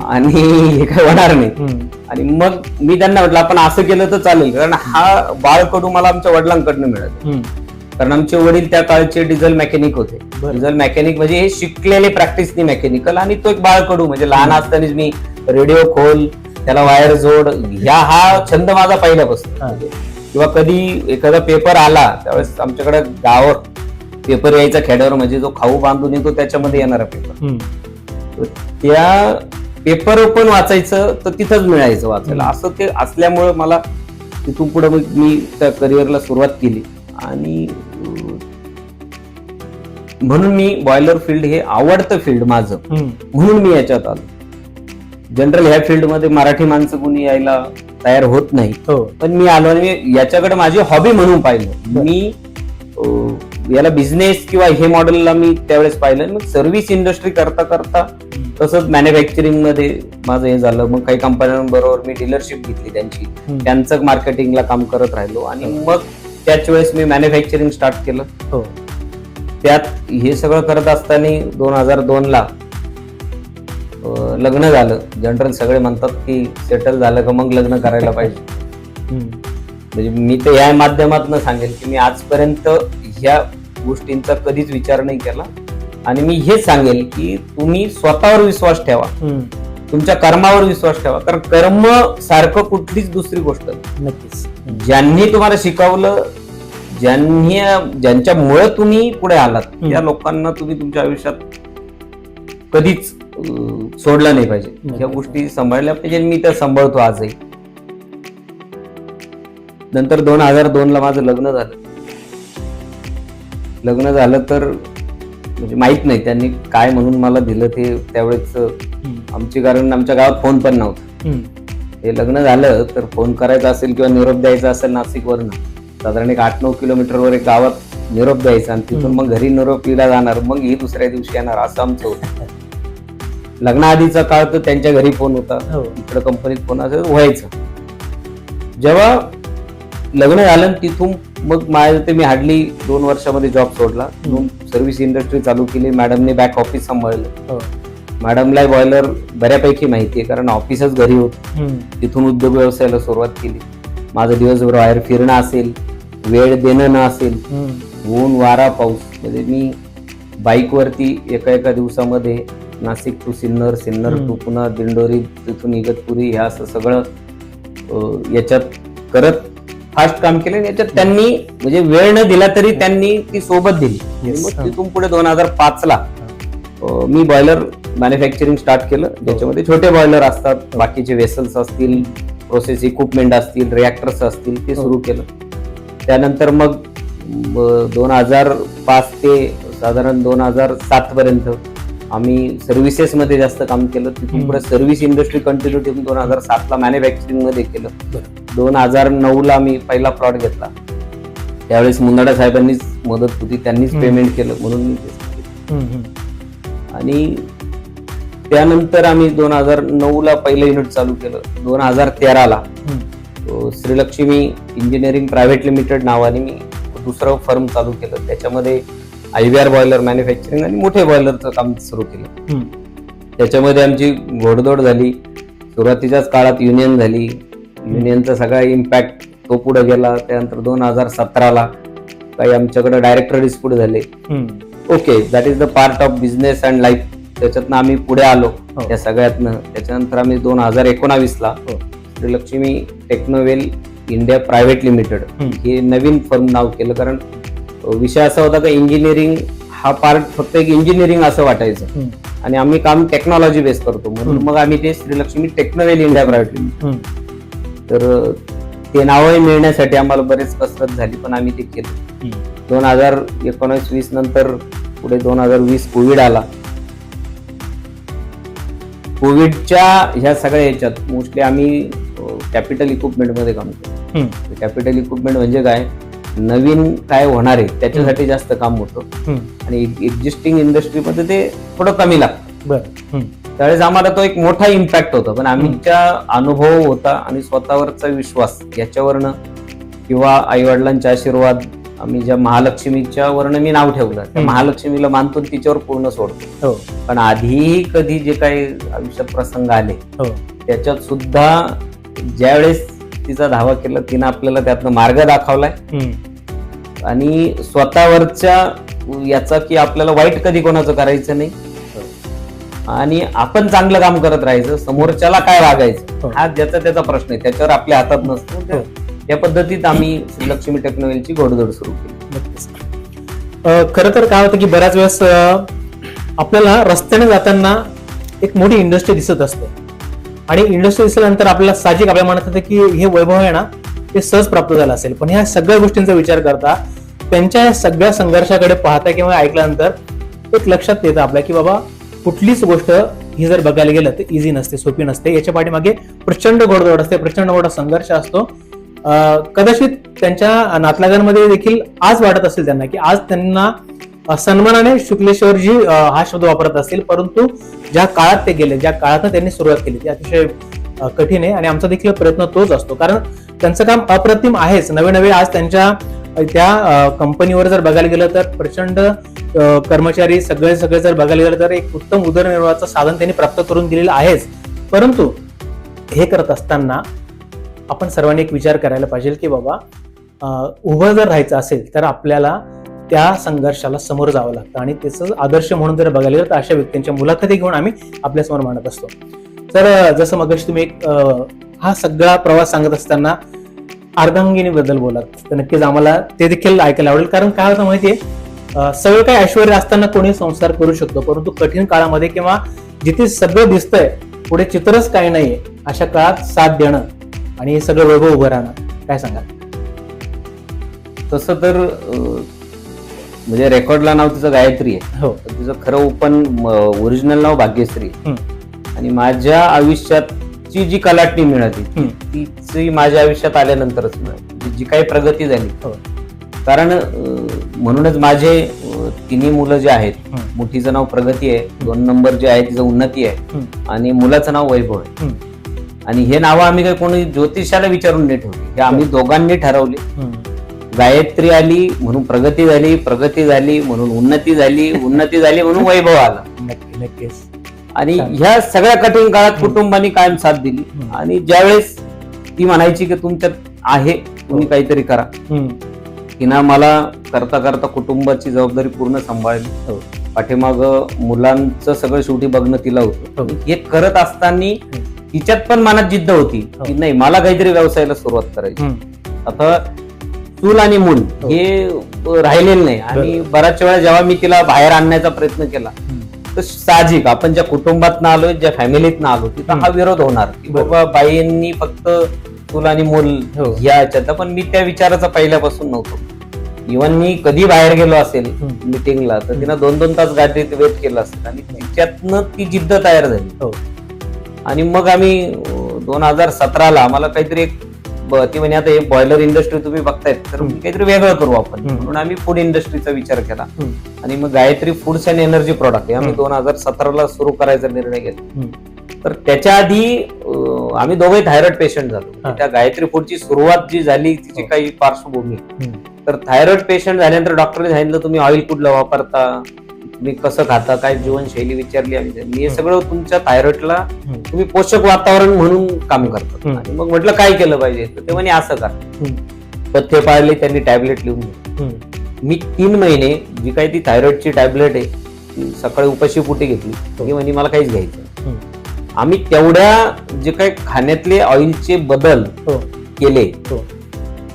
Speaker 8: आणि हे काही होणार नाही. आणि मग मी त्यांना म्हटलं आपण असं केलं तर चालेल, कारण हा बाळकडू मला आमच्या वडिलांकडनं मिळाला. कारण आमचे वडील त्या काळचे डिझेल मेकॅनिक होते. डिझेल मेकॅनिक म्हणजे हे शिकलेले प्रॅक्टिसनी मेकॅनिकल. आणि तो एक बाळकडू म्हणजे लहान असतानाच मी रेडिओ खोल, त्याला वायर जोड, हा छंद माझा पहिल्यापासून. किंवा कधी एखादा पेपर आला त्यावेळेस आमच्याकडे गावावर पेपर यायचा खेड्यावर, म्हणजे जो खाऊ बांधून येतो त्याच्यामध्ये येणारा पेपर, त्या पेपर पण वाचायचं तर तिथंच मिळायचं वाचायला. असं ते असल्यामुळे मला तिथून पुढे मी त्या करिअरला सुरुवात केली. आणि म्हणून मी बॉयलर फील्ड हे आवडतं फील्ड माझं, म्हणून मी याच्यात आलो. जनरल ह्या फील्डमध्ये मराठी माणसं कुणी यायला तयार होत नाही, पण मी आलो आणि मी याच्याकडे माझी हॉबी म्हणून पाहिलं. मी याला बिझनेस किंवा हे मॉडेलला मी त्यावेळेस पाहिलं. मग सर्व्हिस इंडस्ट्री करता करता तसंच मॅन्युफॅक्चरिंग मध्ये माझं हे झालं. मग काही कंपन्यांबरोबर मी डीलरशिप घेतली त्यांची, त्यांचं मार्केटिंगला काम करत राहिलो. आणि मग त्याच वेळेस मी मॅन्युफॅक्चरिंग स्टार्ट केलं.
Speaker 3: हो.
Speaker 8: त्यात हे सगळं करत असताना 2002ला लग्न झालं. जनरल सगळे म्हणतात की सेटल झालं का मग लग्न करायला पाहिजे. म्हणजे मी तर या माध्यमातून सांगेल की मी आजपर्यंत ह्या गोष्टींचा कधीच विचार नाही केला. आणि मी हेच सांगेल की तुम्ही स्वतःवर विश्वास ठेवा, तुमच्या कर्मावर विश्वास ठेवा. कारण कर्म सारखं कुठलीच दुसरी गोष्ट
Speaker 3: नक्कीच.
Speaker 8: ज्यांनी तुम्हाला शिकवलं, ज्यांच्यामुळे तुम्ही पुढे आलात, त्या लोकांना तुम्ही तुमच्या आयुष्यात कधीच सोडलं नाही पाहिजे. ह्या गोष्टी सांभाळल्या पाहिजे. मी त्या सांभाळतो आजही. नंतर 2002ला माझं लग्न झालं. लग्न झालं तर म्हणजे माहित नाही त्यांनी काय म्हणून मला दिलं ते त्यावेळेस कारण आमच्या गावात फोन पण नव्हता. हे लग्न झालं तर फोन करायचा असेल किंवा निरोप द्यायचा असेल नाशिकवरनं साधारण 8-9 किलोमीटरवर एक गावात निरोप द्यायचा आणि तिथून मग घरी निरोपीला जाणार, मग ही दुसऱ्या दिवशी येणार, असं आमचं होतं. लग्नाआधीचा काळ तर त्यांच्या घरी फोन होता, इकडे कंपनीत फोन असं व्हायचं. जेव्हा लग्न झालं तिथून मग माझ्या ते मी हार्डली 2 वर्षामध्ये जॉब सोडला. सर्व्हिस इंडस्ट्री चालू केली. मॅडमने बॅक ऑफिस सांभाळलं. मॅडमला बॉयलर बऱ्यापैकी माहिती आहे कारण ऑफिसच घरी होतं. तिथून उद्योग व्यवसायाला सुरुवात केली. माझं दिवसभर बाहेर फिरणं असेल, वेळ देणं न असेल, ऊन वारा पाऊस, म्हणजे मी बाईकवरती एका दिवसामध्ये नाशिक टू सिन्नर, सिन्नर टू पुन्हा दिंडोरी, तिथून इगतपुरी, ह्या असं सगळं याच्यात करत फास्ट काम केलं. याच्यात त्यांनी म्हणजे वेळ न दिला तरी त्यांनी ती सोबत दिली. मग तिथून पुढे 2005ला मी बॉयलर मॅन्युफॅक्चरिंग स्टार्ट केलं, ज्याच्यामध्ये छोटे बॉयलर असतात, बाकीचे वेसल्स असतील, प्रोसेस इक्विपमेंट असतील, रिॲक्टर्स असतील, ते सुरू केलं. त्यानंतर मग 2005 ते साधारण 2007 पर्यंत आम्ही सर्व्हिसेसमध्ये जास्त काम केलं. तिथून पुढे सर्व्हिस इंडस्ट्री कंटिन्यू ठेवून 2007ला मॅन्युफॅक्चरिंग मध्ये केलं. 2009ला मी पहिला प्लॉट घेतला. त्यावेळेस मुंदडा साहेबांनीच मदत होती, त्यांनीच पेमेंट केलं म्हणून मी आणि त्यानंतर आम्ही 2009ला पहिलं युनिट चालू केलं. 2013ला श्रीलक्ष्मी इंजिनिअरिंग प्रायव्हेट लिमिटेड नावाने मी दुसरं फर्म चालू केलं. त्याच्यामध्ये IVR बॉयलर मॅन्युफॅक्चरिंग आणि मोठे बॉयलरचं काम सुरू केलं. त्याच्यामध्ये आमची घोडदौड झाली. सुरुवातीच्याच काळात युनियन झाली. युनियनचा सगळा इम्पॅक्ट तो पुढे गेला. त्यानंतर 2017ला काही आमच्याकडे डायरेक्टर डिस्प्यूट झाले. Okay, that is the part of business and life. त्याच्यातनं आम्ही पुढे आलो या सगळ्यातनं. त्याच्यानंतर आम्ही 2019ला श्रीलक्ष्मी टेक्नोवेल इंडिया प्रायव्हेट लिमिटेड हे नवीन फर्म नाव केलं. कारण विषय असा होता की इंजिनिअरिंग हा पार्ट फक्त एक इंजिनिअरिंग असं वाटायचं आणि आम्ही काम टेक्नॉलॉजी बेस करतो म्हणून मग आम्ही ते श्रीलक्ष्मी टेक्नोवेल इंडिया प्रायव्हेट लिमिटेड. तर ते नावही मिळण्यासाठी आम्हाला बरेच कसरत झाली, पण आम्ही ते केलं. 2019-20 नंतर पुढे 2020 कोविड आला. कोविडच्या ह्या सगळ्या ह्याच्यात मोस्टली आम्ही कॅपिटल इक्विपमेंट मध्ये काम केलं. कॅपिटल इक्विपमेंट म्हणजे काय, नवीन काय होणार आहे त्याच्यासाठी जास्त काम होतं आणि एक्झिस्टिंग इंडस्ट्रीमध्ये ते थोडं कमी लागतं. त्यावेळेस आम्हाला तो एक मोठा इम्पॅक्ट होता. पण आमच्या अनुभव होता आणि स्वतःवरचा विश्वास याच्यावरनं किंवा आई वडिलांचे आशीर्वाद, आम्ही ज्या महालक्ष्मीच्या वरनं मी नाव ठेवलं, त्या महालक्ष्मीला मानतो तिच्यावर पूर्ण सोडतो. पण आधीही कधी जे काही आयुष्यात प्रसंग आले त्याच्यात सुद्धा ज्यावेळेस तिचा धावा केला, तिनं आपल्याला त्यातनं मार्ग दाखवलाय आणि स्वतःवरच्या याचा की आपल्याला वाईट कधी कोणाचं करायचं नाही आणि आपण चांगलं काम करत राहायचं. समोरच्याला काय वागायचं हा ज्याचा त्याचा प्रश्न आहे, त्याच्यावर आपल्या हातात नसतो. या पद्धतीत आम्ही श्रीलक्ष्मी टेक्नोवेलची घोडदौड सुरू केली.
Speaker 3: खरं तर काय होतं की बऱ्याच वेळेस आपल्याला रस्त्याने जाताना एक मोठी इंडस्ट्री दिसत असते आणि इंडस्ट्री दिसल्यानंतर आपल्याला साहजिक आपल्या मनात येतं की हे वैभव आहे ना ते सहज प्राप्त झालं असेल. पण ह्या सगळ्या गोष्टींचा विचार करता, त्यांच्या या सगळ्या संघर्षाकडे पाहता किंवा ऐकल्यानंतर एक लक्षात येतं आपल्या की बाबा कुठलीच गोष्ट ही जर बघायला गेलं तर इझी नसते, सोपी नसते. याच्या पाठीमागे प्रचंड घोडदौड असते, प्रचंड मोठा संघर्ष असतो. कदाचित त्यांच्या नातलगांमध्ये देखील आज वाटत असेल त्यांना की आज त्यांना सन्मानाने शुक्लेश्वरजी हा शब्द वापरत असतील, परंतु ज्या काळात ते गेले, ज्या काळात त्यांनी सुरुवात केली ती अतिशय कठीण आहे आणि आमचा देखील प्रयत्न तोच असतो. कारण त्यांचं काम अप्रतिम आहेच. नवे नवे आज त्यांच्या त्या कंपनीवर जर बघायला गेलं तर प्रचंड कर्मचारी सगळे जर बघायला गेलं तर एक उत्तम उदरनिर्वाहाचं साधन त्यांनी प्राप्त करून दिलेलं आहेच. परंतु हे करत असताना आपण सर्वांनी एक विचार करायला पाहिजे की बाबा उभं जर राहायचं असेल तर आपल्याला त्या संघर्षाला समोर जावं लागतं आणि त्याचं आदर्श म्हणून जर बघायला गेलं तर अशा व्यक्तींच्या मुलाखती घेऊन आम्ही आपल्यासमोर मांडत असतो. तर जसं मगाशी तुम्ही एक हा सगळा प्रवास सांगत असताना अर्धांगिनीबद्दल बोलात, तर नक्कीच आम्हाला ते देखील ऐकायला आवडेल. कारण काय होतं माहितीये, सगळं काही ऐश्वर्य असताना कोणी संसार करू शकतो, परंतु कठीण काळामध्ये किंवा जिथे सगळं दिसतंय पुढे चित्रच काही नाहीये अशा काळात साथ देणं आणि हे सगळं वैभव उभं राहणं, काय सांगाल?
Speaker 8: तसं तर म्हणजे रेकॉर्डला नाव तिचं गायत्री आहे.
Speaker 3: हो.
Speaker 8: तर तिचं खरं ओपन ओरिजिनल नाव भाग्यश्री आहे. आणि माझ्या आयुष्यातची जी कलाटणी मिळाली तिची माझ्या आयुष्यात आल्यानंतरच मिळाली, जी काही प्रगती झाली. कारण म्हणूनच माझे तिन्ही मुलं जे आहेत, मोठीचं नाव प्रगती आहे, 2 नंबर जे आहे तिचं उन्नती आहे आणि मुलाचं नाव वैभव आहे. आणि हे नावं आम्ही काही कोणी ज्योतिषाला विचारून नाही ठेवली, हे आम्ही दोघांनी ठरवले. गायत्री आली म्हणून प्रगती झाली, प्रगती झाली म्हणून उन्नती झाली, उन्नती झाली म्हणून वैभव आला.
Speaker 3: नक्कीच.
Speaker 8: आणि ह्या सगळ्या कठीण काळात कुटुंबाने कायम साथ दिली. आणि ज्यावेळेस ती म्हणायची की तुमच्यात आहे, तुम्ही काहीतरी करा, तिनं मला करता करता कुटुंबाची जबाबदारी पूर्ण सांभाळली. पाठीमाग मुलांचं सगळं शेवटी बघणं तिला होतं. हे करत असताना तिच्यात पण मनात जिद्द होती की नाही, मला काहीतरी व्यवसायाला सुरुवात करायची. आता चूल आणि मूल हे राहिलेलं नाही. आणि बऱ्याच वेळा जेव्हा मी तिला बाहेर आणण्याचा प्रयत्न केला तर साहजिक आपण ज्या कुटुंबात आलोय, ज्या फॅमिलीत आलो, तिथं हा विरोध होणार की बाबा बाईंनी फक्त चूल आणि मूल या याच्यात. पण मी त्या विचाराचा पहिल्यापासून नव्हतो. इव्हन मी कधी बाहेर गेलो असेल मिटिंगला तर तिनं 2-2 तास गाडीत वेट केलं असेल आणि तिच्यातनं ती जिद्द तयार झाली. आणि मग आम्ही 2017ला आम्हाला काहीतरी ती म्हणे आता हे बॉयलर इंडस्ट्री तुम्ही बघतायत तर काहीतरी वेगळं करू आपण, म्हणून आम्ही फूड इंडस्ट्रीचा विचार केला. आणि मग Gayatri foods and energy product हे आम्ही 2017ला सुरू करायचा निर्णय घेतला. तर त्याच्या आधी आम्ही दोघे थायरॉइड पेशंट झालो. त्या गायत्री फूडची सुरुवात जी झाली तिची काही पार्श्वभूमी, तर थायरॉइड पेशंट झाल्यानंतर डॉक्टरने सांगितलं तुम्ही ऑइल कुठलं वापरता, तुम्ही कसं खाता, काय जीवनशैली विचारली आम्ही. हे सगळं तुमच्या थायरॉइडला तुम्ही पोषक वातावरण म्हणून काम करतात. आणि मग म्हटलं काय केलं पाहिजे, तर ते म्हणे असं कर. पथ्य पाळले, त्यांनी टॅबलेट लिहून दिली. मी 3 महिने जी काही ती थायरॉइडची टॅबलेट आहे ती सकाळी उपाशी पोटी घेतली. ती म्हणे मला काहीच घ्यायचं. आम्ही तेवढ्या जे काही खाण्यातले ऑइलचे बदल केले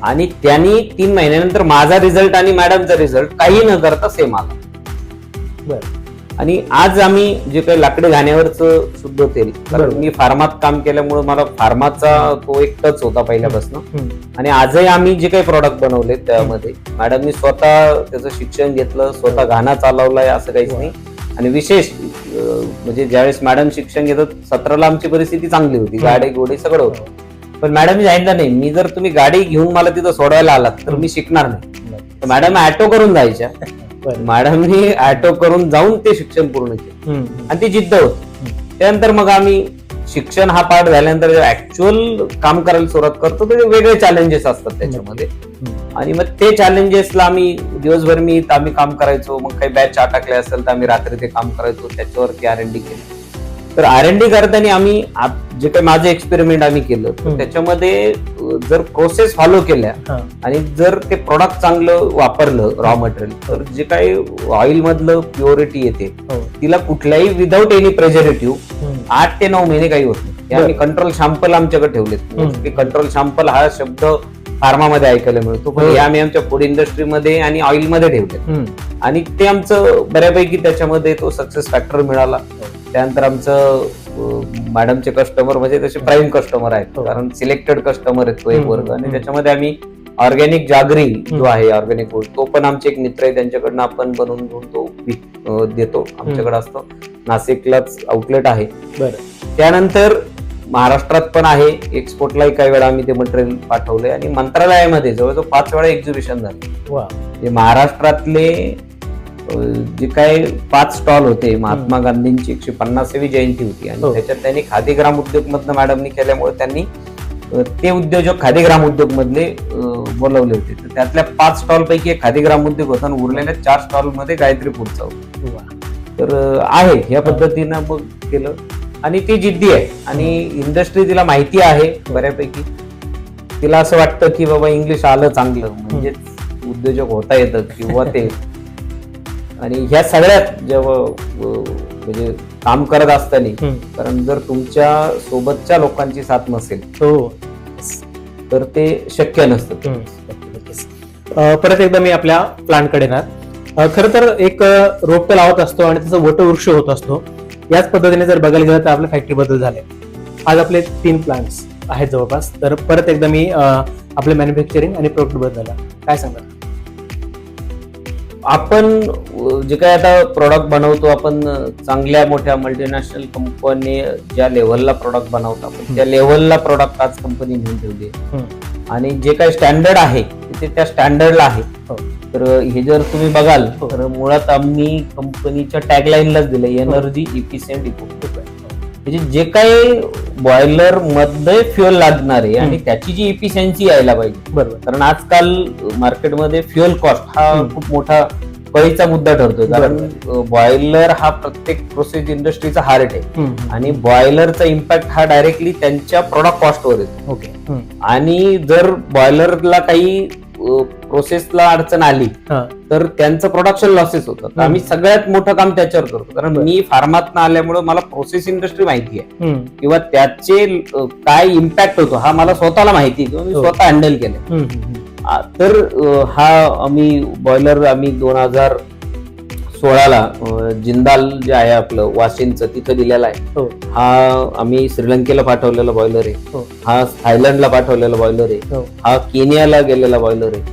Speaker 8: आणि त्यांनी 3 महिन्यानंतर माझा रिझल्ट आणि मॅडमचा रिझल्ट काही न करता सेम आला. आणि आज आम्ही जे काही लाकडी घाण्यावरच शुद्ध तेल, कारण मी फार्मात काम केल्यामुळे मला फार्माचा तो एक टच होता पहिल्यापासून. आणि आजही आम्ही जे काही प्रॉडक्ट बनवले त्यामध्ये मॅडमनी स्वतः त्याचं शिक्षण घेतलं, स्वतः घाणा चालवलाय, असं काहीच नाही. आणि विशेष म्हणजे ज्यावेळेस मॅडम शिक्षण घेतात 17ला आमची परिस्थिती चांगली होती, गाडी घोडे सगळं होतं. पण मॅडमनी सांगितलं नाही, मी जर तुम्ही गाडी घेऊन मला तिथं सोडवायला आलात तर मी शिकणार नाही. तर मॅडम ऑटो करून जायच्या. मॅडमनी ऑटो करून जाऊन ते शिक्षण पूर्ण केलं आणि ती जिद्द होती. त्यानंतर मग आम्ही शिक्षण हा पार्ट झाल्यानंतर ऍक्च्युअल काम करायला सुरुवात करतो तर वेगळे चॅलेंजेस असतात त्याच्यामध्ये. आणि मग ते चॅलेंजेसला आम्ही दिवसभर आम्ही काम करायचो. मग काही बॅच अटकले असेल तर आम्ही रात्री ते काम करायचो, त्याच्यावरती R&D केलं. तर R&D करताना आम्ही जे काही माझं एक्सपेरिमेंट आम्ही केलं त्याच्यामध्ये जर प्रोसेस फॉलो केल्या आणि जर ते प्रोडक्ट चांगलं वापरलं रॉ मटेरियल, तर जे काही ऑइल मधलं प्युरिटी येते तिला कुठल्याही विदाऊट एनी प्रेझर्वेटिव्ह 8 ते 9 महिने काही होत नाही. आम्ही कंट्रोल शॅम्पल आमच्याकडे ठेवलेत. कंट्रोल शॅम्पल हा शब्द फार्मामध्ये ऐकायला मिळतो, पण हे आम्ही आमच्या फूड इंडस्ट्रीमध्ये आणि ऑइलमध्ये ठेवले. आणि ते आमचं बऱ्यापैकी त्याच्यामध्ये तो सक्सेस फॅक्टर मिळाला. त्यानंतर आमचं मॅडमचे कस्टमर म्हणजे तसे प्राईम कस्टमर आहेत, कारण सिलेक्टेड कस्टमर आहेत तो एक वर्ग. आणि त्याच्यामध्ये आम्ही ऑर्गॅनिक जागरी जो आहे ऑर्गॅनिक फूड, तो पण आमचे एक मित्र आहे, त्यांच्याकडनं आपण बनवून घेऊन तो देतो. आमच्याकडे असतो, नाशिकलाच आउटलेट आहे. त्यानंतर महाराष्ट्रात पण आहे, एक्सपोर्टलाही काही वेळा आम्ही ते मटेरियल पाठवलंय. आणि मंत्रालयामध्ये जवळजवळ 5 वेळा एक्झिबिशन झाले. महाराष्ट्रातले जे काय 5 स्टॉल होते, महात्मा गांधींची 150वी जयंती होती आणि त्याच्यात त्यांनी खादी ग्राम उद्योग मधनं मॅडमनी केल्यामुळे त्यांनी ते उद्योजक खादी ग्राम उद्योग मधले बोलवले होते. तर त्यातल्या 5 स्टॉल पैकी एक खादी ग्राम उद्योग होता आणि उरलेल्या 4 स्टॉल मध्ये गायत्री फूडचा होता. तर आहे या पद्धतीनं मग केलं आणि ती जिद्दी आहे आणि इंडस्ट्री तिला माहिती आहे बऱ्यापैकी. तिला असं वाटतं की बाबा इंग्लिश आलं चांगलं म्हणजेच उद्योजक होता येतं किंवा ते. आणि ह्या सगळ्यात जेव्हा म्हणजे काम करत असताना, कारण जर तुमच्या सोबतच्या लोकांची साथ नसेल तर ते शक्य नसतं.
Speaker 3: परत एकदा मी आपल्या प्लांटकडे येणार. खरं तर एक रोपटं लावत असतो आणि त्याचा वटवृक्ष होत असतो. याच पद्धतीने जर बघायला गेलं तर आपल्या फॅक्टरी बद्दल झाले. आज आपले 3 प्लांट्स आहेत जवळपास. तर परत एकदा मी आपल्या मॅन्युफॅक्चरिंग आणि प्रोडक्ट बद्दल काय सांगणार.
Speaker 8: आपण जे काही आता प्रोडक्ट बनवतो, आपण चांगल्या मोठ्या मल्टीनॅशनल कंपनी ज्या लेव्हलला प्रोडक्ट बनवतो आपण त्या लेव्हलला प्रोडक्ट आज कंपनी घेऊन ठेवली आहे. आणि जे काही स्टँडर्ड आहे ते त्या स्टँडर्डला आहे. तर हे जर तुम्ही बघाल तर मुळात आम्ही कंपनीच्या टॅगलाईनलाच दिलं एनर्जी इफिशियंट इक्विपमेंट. म्हणजे जे काही बॉयलर मध्ये फ्युएल लागणार आहे आणि त्याची जी इफिशियन्सी यायला पाहिजे. बरोबर. कारण आजकाल मार्केटमध्ये फ्युएल कॉस्ट हा खूप मोठा कळीचा मुद्दा ठरतोय. कारण बॉयलर हा प्रत्येक प्रोसेस इंडस्ट्रीचा हार्ट आहे आणि बॉयलरचा इम्पॅक्ट हा डायरेक्टली त्यांच्या प्रोडक्ट कॉस्टवर येतो. ओके. आणि जर बॉयलरला काही प्रोसेसला अडचण आली तर त्यांचं प्रोडक्शन लॉसेस होतं. आम्ही सगळ्यात मोठं काम त्याच्यावर करतो. कारण मी फार्मातनं आल्यामुळे मला प्रोसेस इंडस्ट्री माहिती आहे किंवा त्याचे काय इम्पॅक्ट होतो हा मला स्वतःला माहिती आहे किंवा मी स्वतः हँडल केलं. तर हा आम्ही बॉयलर 2016ला जिंदाल जे आहे आपलं वाशिमचं तिथं दिलेला आहे. हा आम्ही श्रीलंकेला पाठवलेला बॉयलर आहे. हा थायलंडला पाठवलेला बॉयलर आहे. हा केनियाला गेलेला बॉयलर आहे.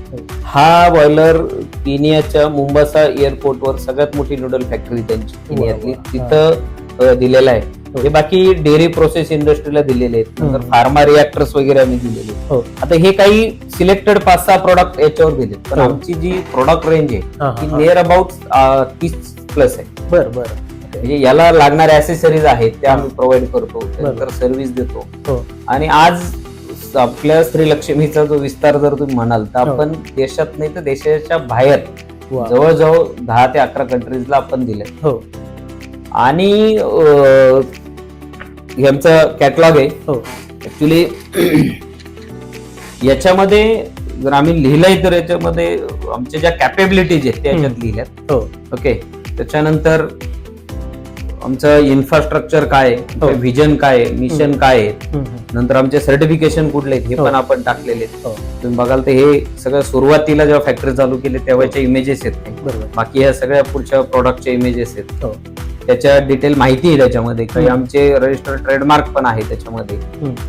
Speaker 8: हा बॉयलर केनियाच्या मुंबासा एअरपोर्टवर सगळ्यात मोठी नूडल फॅक्टरी त्यांची केनियातली तिथं दिलेला आहे. हे बाकी डेअरी प्रोसेस इंडस्ट्रीला दिलेले आहेत. नंतर फार्मा रिएक्टर्स वगैरे आम्ही दिलेले. आता हे काही सिलेक्टेड 5-6 प्रोडक्ट याच्यावर दिले. पण आमची जी प्रोडक्ट रेंज आहे ती नियर अबाउट 30+ आहे. बरं. म्हणजे याला लागणारे ऍसेसरीज आहेत त्या आम्ही प्रोव्हाइड करतो. त्यानंतर सर्व्हिस देतो. आणि आज आपल्या श्रीलक्ष्मीचा जो विस्तार जर तुम्ही म्हणाल तर आपण देशात नाही तर देशाच्या बाहेर जवळजवळ 10 ते 11 कंट्रीजला आपण दिले. आणि आमचं कॅटलॉग आहे. ऍक्च्युली याच्यामध्ये जर आम्ही लिहिलंय तर याच्यामध्ये आमच्या ज्या कॅपेबिलिटीज आहेत त्या याच्यात लिहिल्यात. ओके. त्याच्यानंतर आमचं इन्फ्रास्ट्रक्चर काय आहे, व्हिजन काय आहे, मिशन काय आहे, नंतर आमचे सर्टिफिकेशन कुठले आहेत हे पण आपण टाकलेले आहेत. तुम्ही बघाल तर हे सगळं सुरुवातीला जेव्हा फॅक्टरी चालू केली तेव्हाच्या इमेजेस आहेत नाही. बाकी ह्या सगळ्या पुढच्या प्रोडक्टचे इमेजेस आहेत. त्याच्या डिटेल माहिती आहे त्याच्यामध्ये. काही आमचे रजिस्टर्ड ट्रेडमार्क पण आहे त्याच्यामध्ये.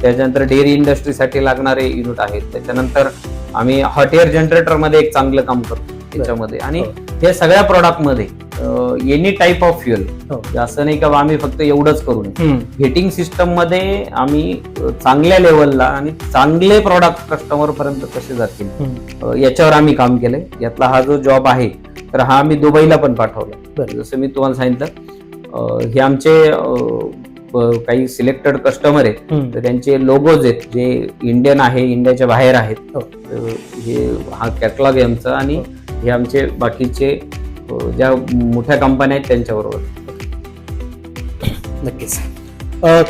Speaker 8: त्याच्यानंतर डेअरी इंडस्ट्रीसाठी लागणारे युनिट आहेत. त्याच्यानंतर आम्ही हॉट एअर जनरेटर मध्ये एक चांगलं काम करतो त्याच्यामध्ये. आणि हे सगळ्या प्रोडक्ट मध्ये एनी टाईप ऑफ फ्युएल, असं नाही का आम्ही फक्त एवढंच करू नये. हिटिंग सिस्टम मध्ये आम्ही चांगल्या लेवलला आणि चांगले प्रोडक्ट कस्टमर पर्यंत कसे जातील याच्यावर आम्ही काम केलंय. यातला हा जो जॉब आहे तर हा आम्ही दुबईला पण पाठवला. जसं मी तुम्हाला सांगितलं हे आमचे काही सिलेक्टेड कस्टमर आहेत तर त्यांचे लोगोज आहेत जे इंडियन आहे, इंडियाच्या बाहेर आहेत. हे हा कॅटलॉग आहे आमचा आणि हे आमचे बाकीचे ज्या मोठ्या कंपन्या आहेत त्यांच्याबरोबर.
Speaker 3: नक्कीच.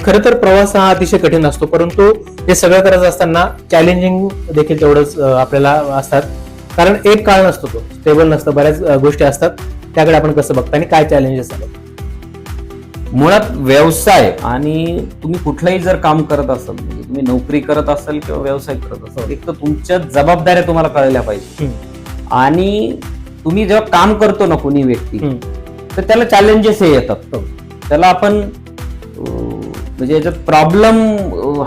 Speaker 3: खरं तर प्रवास हा अतिशय कठीण असतो, परंतु हे सगळं करत असताना चॅलेंजिंग देखील तेवढंच आपल्याला असतात. कारण एक काळ नसतो, तो स्टेबल नसतं, बऱ्याच गोष्टी असतात. त्याकडे आपण कसं बघता आणि काय चॅलेंजेस आले.
Speaker 8: मुळात व्यवसाय आणि तुम्ही कुठलंही जर काम करत असाल, म्हणजे तुम्ही नोकरी करत असाल किंवा व्यवसाय करत असाल, एक तर तुमच्या जबाबदाऱ्या तुम्हाला कळल्या पाहिजे. आणि तुम्ही जेव्हा काम करतो ना कोणी व्यक्ती तर त्याला चॅलेंजेस हे येतात. त्याला आपण म्हणजे याच्यात प्रॉब्लेम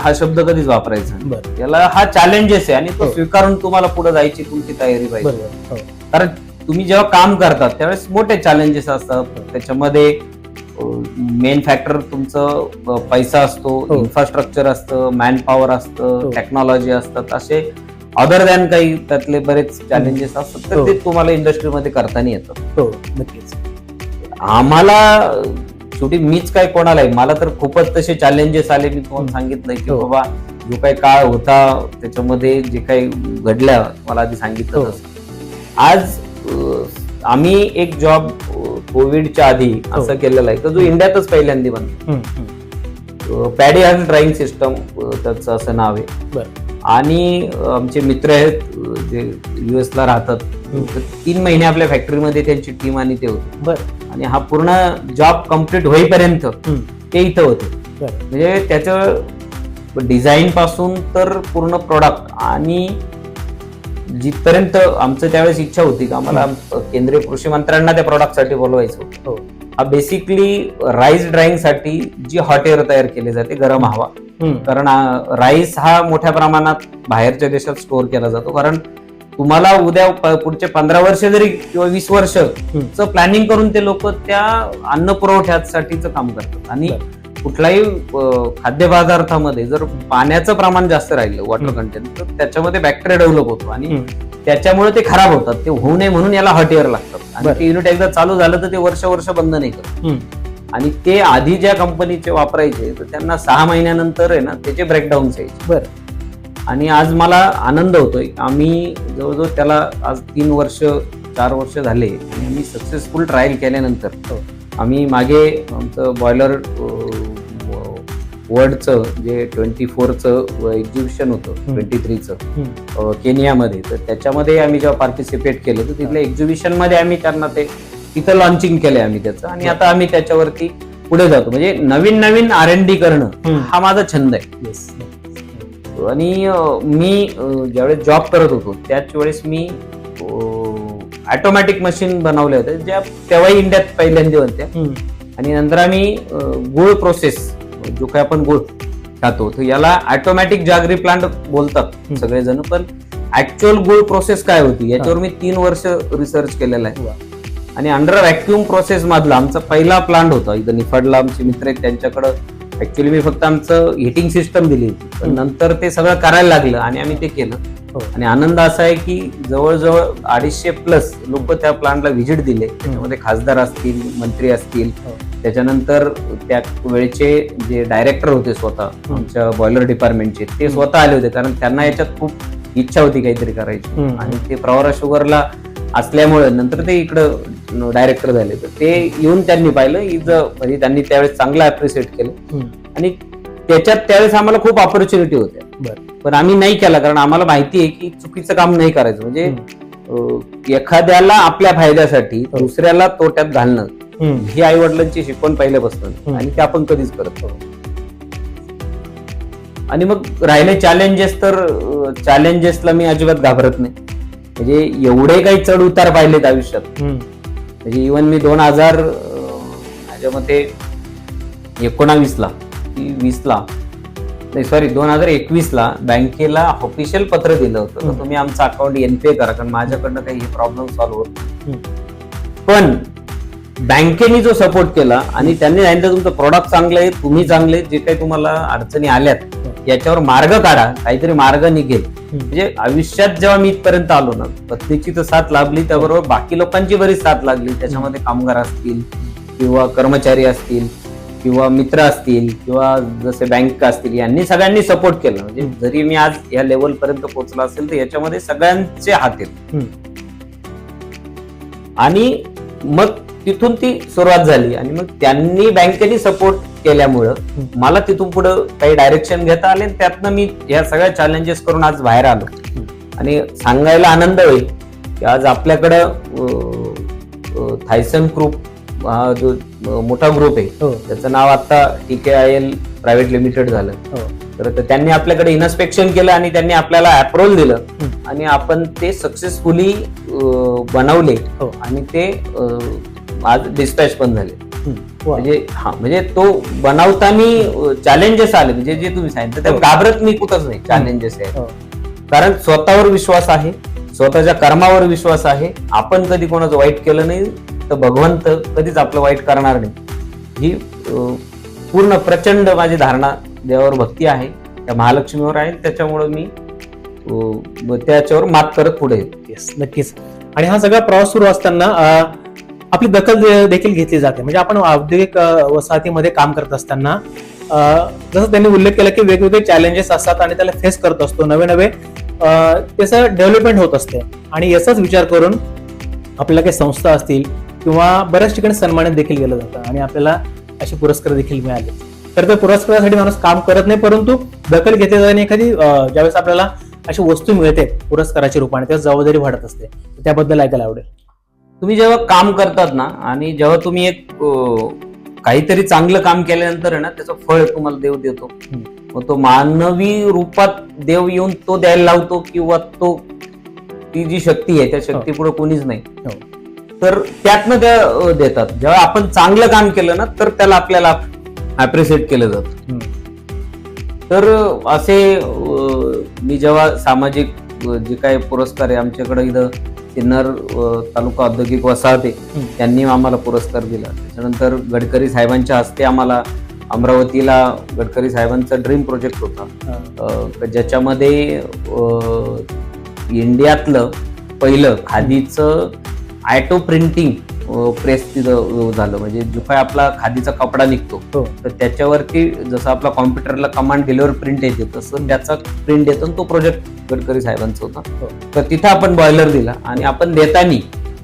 Speaker 8: हा शब्द कधीच वापरायचा. याला हा चॅलेंजेस आहे आणि तो स्वीकारून तुम्हाला पुढे जायची तुमची तयारी पाहिजे. कारण तुम्ही जेव्हा काम करतात त्यावेळेस मोठे चॅलेंजेस असतात. त्याच्यामध्ये मेन फॅक्टर तुमचं पैसा असतो, इन्फ्रास्ट्रक्चर असतं, मॅन पॉवर असतं, टेक्नॉलॉजी असतात. असे अदर दॅन काही त्यातले बरेच चॅलेंजेस असतात तर ते तुम्हाला इंडस्ट्रीमध्ये करताना येतात.
Speaker 3: नक्कीच.
Speaker 8: आम्हाला शेवटी मीच काय कोणालाही, मला तर खूपच तसे चॅलेंजेस आले. मी तुम्हाला सांगितलंय की बाबा जो काही काळ होता त्याच्यामध्ये जे काही घडलं मला आधी सांगितलं
Speaker 3: हो.
Speaker 8: तसं. आज आम्ही एक जॉब कोविडच्या आधी असं केलेला आहे तर जो इंडियातच पहिल्यांदा बनतो. पॅडी हॅन्ड ड्राईंग सिस्टम त्याचं असं नाव आहे.
Speaker 3: बरं.
Speaker 8: आणि आमचे मित्र आहेत जे US ला राहतात. 3 महिने आपल्या फॅक्टरीमध्ये त्यांची टीम आणि ते होते.
Speaker 3: बरं.
Speaker 8: आणि हा पूर्ण जॉब कम्प्लीट होईपर्यंत ते इथं होते.
Speaker 3: बरं.
Speaker 8: म्हणजे त्याचं डिझाईन पासून तर पूर्ण प्रोडक्ट आणि जिथपर्यंत आमचं त्यावेळेस इच्छा होती की आम्हाला केंद्रीय कृषी मंत्र्यांना त्या प्रोडक्टसाठी बोलवायचं होतं.
Speaker 3: हो.
Speaker 8: हा बेसिकली राईस ड्राईंग साठी जी हॉट एअर तयार केली जाते, गरम हवा. कारण राईस हा मोठ्या प्रमाणात बाहेरच्या देशात स्टोअर केला जातो. कारण तुम्हाला उद्या पुढचे 15 वर्ष जरी किंवा 20 वर्षचं प्लॅनिंग करून ते लोक त्या अन्न पुरवठ्यासाठीचं काम करतात. आणि कुठल्याही खाद्यपदार्थामध्ये जर पाण्याचं प्रमाण जास्त राहिलं, वॉटर कंटेंट, तर त्याच्यामध्ये बॅक्टेरिया डेव्हलप होतो आणि त्याच्यामुळे ते खराब होतात. ते होऊ नये म्हणून याला हॉट एअर लागतात. आणि ते युनिट एकदा चालू झालं तर ते वर्ष बंद नाही करत. आणि ते आधी ज्या कंपनीचे वापरायचे तर त्यांना 6 महिन्यानंतर आहे ना त्याचे ब्रेकडाऊन यायचे.
Speaker 3: बरं.
Speaker 8: आणि आज मला आनंद होतोय, आम्ही जवळजवळ त्याला आज 3 वर्ष 4 वर्ष झाले आणि आम्ही सक्सेसफुल ट्रायल केल्यानंतर आम्ही मागे आमचं बॉयलर वर्ल्डचं जे 24चं एक्झिबिशन होतं 23चं केनियामध्ये, तर त्याच्यामध्ये आम्ही जेव्हा पार्टिसिपेट केलं तर तिथल्या एक्झिबिशन मध्ये आम्ही त्यांना ते तिथं लॉन्चिंग केलंय आम्ही त्याचं. आणि आता आम्ही त्याच्यावरती पुढे जातो. म्हणजे नवीन R&D करणं हा माझा छंद आहे. आणि मी ज्यावेळेस जॉब करत होतो त्याच वेळेस मी ऑटोमॅटिक मशीन बनवल्या होत्या ज्या तेव्हाही इंडियात पहिल्यांदा होत्या. आणि नंतर आम्ही गुळ प्रोसेस, जो काही आपण गुळ खातो तर याला ऑटोमॅटिक जागरी प्लांट बोलतात सगळेजण, पण ऍक्च्युअल गुळ प्रोसेस काय होती याच्यावर मी 3 वर्ष रिसर्च केलेला आहे. आणि अंडर व्हॅक्युम प्रोसेस मधला आमचा पहिला प्लांट होता इथं निफाडला. आमचे मित्र आहेत त्यांच्याकडं ऍक्च्युअली मी फक्त आमचं हिटिंग सिस्टम दिली होती, पण नंतर ते सगळं करायला लागलं आणि आम्ही ते केलं. आणि आनंद असा आहे की जवळजवळ 250+ लोक त्या प्लांटला व्हिजिट दिले. त्याच्यामध्ये खासदार असतील, मंत्री असतील, त्याच्यानंतर त्या वेळेचे जे डायरेक्टर होते स्वतः आमच्या बॉयलर डिपार्टमेंटचे ते स्वतः आले होते. कारण त्यांना याच्यात खूप इच्छा होती काहीतरी करायची. आणि ते प्रवरा शुगरला असल्यामुळे नंतर ते इकडं डायरेक्टर झाले. तर ते येऊन त्यांनी पाहिलं म्हणजे त्यांनी त्यावेळेस चांगलं अप्रिशिएट केलं. आणि त्याच्यात त्यावेळेस आम्हाला खूप ऑपॉर्च्युनिटी होत्या, पण आम्ही नाही केला कारण आम्हाला माहिती आहे की चुकीचं काम नाही करायचं. म्हणजे एखाद्याला आपल्या फायद्यासाठी दुसऱ्याला तोट्यात घालणं ही आई वडिलांची शिकवण पहिल्यापासून आणि ते आपण कधीच करत नाही. आणि मग राहिले चॅलेंजेस, तर चॅलेंजेसला मी अजिबात घाबरत नाही. म्हणजे एवढे काही चढ उतार पाहिलेत आयुष्यात. म्हणजे इव्हन मी 2000 माझ्या मते 19ला 2021ला बँकेला ऑफिशियल पत्र दिलं होतं तर तुम्ही आमचं अकाउंट NPA करा, कारण माझ्याकडनं काही प्रॉब्लेम सॉल्व्ह होत. पण बँकेने जो सपोर्ट केला आणि त्यांनी सांगितलं तुमचं प्रोडक्ट चांगलं आहे, तुम्ही चांगले, जे काही तुम्हाला अडचणी आल्यात याच्यावर मार्ग काढा, काहीतरी मार्ग निघेल. म्हणजे आयुष्यात जेव्हा मी इथपर्यंत आलो ना, पत्नीची तर साथ लाभली, त्याबरोबर बाकी लोकांची बरीच साथ लागली. त्याच्यामध्ये कामगार असतील किंवा कर्मचारी असतील किंवा मित्र असतील किंवा जसे बँक असतील, यांनी सगळ्यांनी सपोर्ट केला. म्हणजे जरी मी आज या लेवल पर्यंत पोहोचला असेल तर याच्यामध्ये सगळ्यांचे हात आहेत. आणि मग तिथून ती सुरुवात झाली आणि मग त्यांनी बँकेने सपोर्ट केल्यामुळं मला तिथून पुढे काही डायरेक्शन घेता आले. त्यातनं मी या सगळ्या चॅलेंजेस करून आज बाहेर आलो. आणि सांगायला आनंद होईल की आज आपल्याकडं थायसन ग्रुप हा जो मोठा ग्रुप आहे त्याचं नाव आता TKIL प्रायव्हेट लिमिटेड झालं. तर त्यांनी आपल्याकडे इन्स्पेक्शन केलं आणि त्यांनी आपल्याला अप्रुव्हल दिलं आणि आपण ते सक्सेसफुली बनवले आणि ते आज डिस्पॅच पण झाले. म्हणजे तो बनवताना चॅलेंजेस आले, म्हणजे जे तुम्ही सांगितलं त्या घाबरत मी कुठंच नाही. चॅलेंजेस आहे कारण स्वतःवर विश्वास आहे, स्वतःच्या कर्मावर विश्वास आहे. आपण कधी कोणाचं वाईट केलं नाही तर भगवंत कधीच आपलं वाईट करणार नाही. ही पूर्ण प्रचंड माझी धारणा, देवावर भक्ती आहे, त्या महालक्ष्मीवर आहे. त्याच्यामुळे मी त्याच्यावर मात करत पुढे येतो.
Speaker 3: नक्कीच. आणि हा सगळा प्रवास सुरू असताना आपली दखल देखील घेतली जाते. म्हणजे आपण औद्योगिक वसाहतीमध्ये काम करत असताना जसं त्यांनी उल्लेख केला की वेगवेगळे चॅलेंजेस असतात आणि त्याला फेस करत असतो, नवे नवे त्याचं डेव्हलपमेंट होत असते आणि याचाच विचार करून आपल्याला काही संस्था असतील किंवा बऱ्याच ठिकाणी सन्मानित देखील केलं जातं आणि आपल्याला असे पुरस्कार देखील मिळाले. तर त्या पुरस्कारासाठी माणूस काम करत नाही, परंतु दखल घेते आणि एखादी ज्यावेळेस आपल्याला अशी वस्तू मिळते पुरस्काराच्या रूपाने त्याची जबाबदारी वाढत असते. त्याबद्दल ऐकायला आवडेल.
Speaker 8: तुम्ही जेव्हा काम करतात ना आणि जेव्हा तुम्ही एक काहीतरी चांगलं काम केल्यानंतर आहे ना त्याचं फळ तुम्हाला देव देतो. मग तो मानवी रूपात देव येऊन तो द्यायला लावतो किंवा ती जी शक्ती आहे त्या शक्तीपुढे कोणीच नाही, तर त्यातनं त्या देतात. जेव्हा आपण चांगलं काम केलं ना तर त्याला आपल्याला अप्रिशिएट केलं जातं. तर असे मी जेव्हा सामाजिक जे काही पुरस्कार आहे आमच्याकडे इथं सिन्नर तालुका औद्योगिक वसाहत आहे त्यांनी आम्हाला पुरस्कार दिला. त्याच्यानंतर गडकरी साहेबांच्या हस्ते आम्हाला अमरावतीला गडकरी साहेबांचा ड्रीम प्रोजेक्ट होता ज्याच्यामध्ये इंडियातलं पहिलं खादीचं ॲटो प्रिंटिंग प्रेस तिथं झालं. म्हणजे जो काय आपला खादीचा कपडा निघतो तर त्याच्यावरती जसं आपला कॉम्प्युटरला कमांड दिल्यावर प्रिंट येते तसं त्याचा प्रिंट येतो. तो प्रोजेक्ट गडकरी साहेबांचा होता. तर तिथं आपण बॉयलर दिला आणि आपण देताना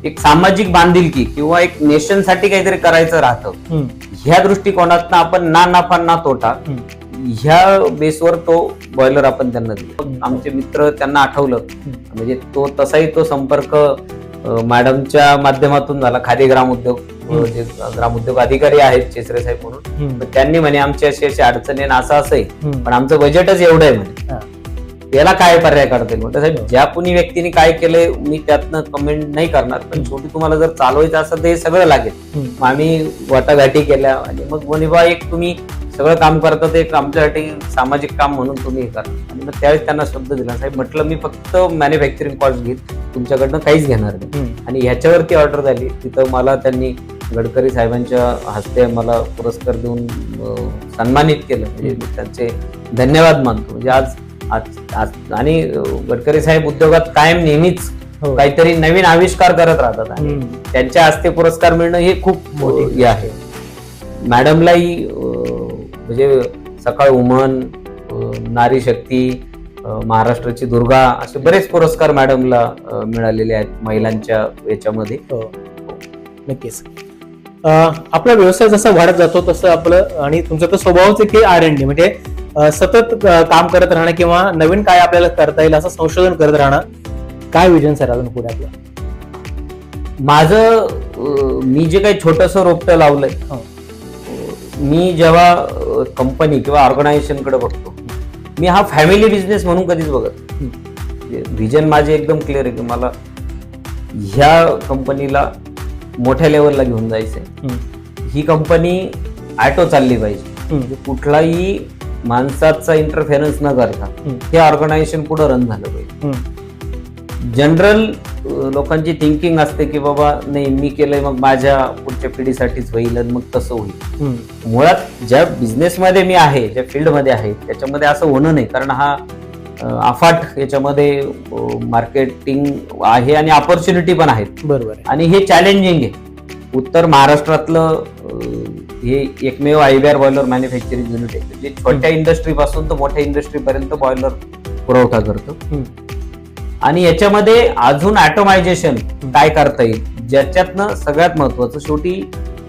Speaker 8: एक सामाजिक बांधिलकी किंवा एक नेशनसाठी काहीतरी करायचं राहतं ह्या दृष्टिकोनातनं आपण ना नफा ना तोटा ह्या बेसवर तो बॉयलर आपण त्यांना दिला. आमचे मित्र त्यांना आठवलं म्हणजे तो तसाही तो संपर्क मॅडमच्या माध्यमातून झाला. खादी ग्रामोद्योग जे ग्रामोद्योग अधिकारी आहेत चेसरे साहेब म्हणून, तर त्यांनी म्हणे आमची अशी अशी अडचणी असं आहे पण आमचं बजेटच एवढं आहे म्हणे याला काय पर्याय काढता येईल. साहेब ज्या कुणी व्यक्तीने काय केलंय मी त्यातनं कमेंट नाही करणार, पण शेवटी तुम्हाला जर चालवायचं असेल तर हे सगळं लागेल. मग आम्ही वाटाघाटी केल्या आणि मग म्हणे बा एक तुम्ही सगळं काम करतात एक आमच्यासाठी सामाजिक काम म्हणून तुम्ही हे करा. आणि मग त्यावेळेस त्यांना शब्द दिला साहेब म्हटलं मी फक्त मॅन्युफॅक्चरिंग कॉस्ट घेईन तुमच्याकडनं काहीच घेणार नाही. आणि ह्याच्यावरती ऑर्डर झाली. तिथं मला त्यांनी गडकरी साहेबांच्या हस्ते मला पुरस्कार देऊन सन्मानित केलं. म्हणजे मी त्यांचे धन्यवाद मानतो. म्हणजे आज आणि गडकरी साहेब उद्योगात कायम नेहमीच काहीतरी नवीन आविष्कार करत राहतात आणि त्यांच्या हस्ते पुरस्कार मिळणं हे खूप हे आहे. मॅडमलाही म्हणजे सकाळ वुमन, नारी शक्ती, महाराष्ट्राची दुर्गा असे बरेच पुरस्कार मॅडमला मिळालेले आहेत महिलांच्या याच्यामध्ये.
Speaker 3: नक्कीच आपला व्यवसाय जसा वाढत जातो तसं आपलं आणि तुमचा तर स्वभावच आहे की R&D म्हणजे सतत काम करत राहणं किंवा नवीन काय आपल्याला करता येईल असं संशोधन करत राहणं. काय विजन सर अजून पुढे आपलं?
Speaker 8: माझं मी जे काही छोटंसं रोपटं लावलंय मी जेव्हा कंपनी किंवा ऑर्गनायझेशनकडे बघतो मी हा फॅमिली बिझनेस म्हणून कधीच बघत. व्हिजन माझे एकदम क्लिअर आहे की मला ह्या कंपनीला मोठ्या लेवलला घेऊन जायचंय. ही कंपनी ॲटो चालली पाहिजे. कुठलाही माणसाचा इंटरफेरन्स न करता हे ऑर्गनायझेशन पुढे रन झालं पाहिजे. जनरल लोकांची थिंकिंग असते की बाबा नाही मी केलंय मग माझ्या पुढच्या पिढीसाठीच होईल आणि मग तसं होईल. मुळात ज्या बिझनेसमध्ये मी आहे ज्या फील्डमध्ये आहे त्याच्यामध्ये असं होणं नाही. कारण हा अफाट याच्यामध्ये मार्केटिंग आहे आणि ऑपॉर्च्युनिटी पण आहेत.
Speaker 3: बरोबर.
Speaker 8: आणि हे चॅलेंजिंग आहे. उत्तर महाराष्ट्रातलं हे एकमेव आयबीआर बॉयलर मॅन्युफॅक्चरिंग युनिट आहे जे छोट्या इंडस्ट्री पासून तर मोठ्या इंडस्ट्री पर्यंत बॉयलर पुरवठा करतं. आणि याच्यामध्ये अजून ऑटोमायझेशन काय करता येईल ज्याच्यातनं सगळ्यात महत्वाचं शेवटी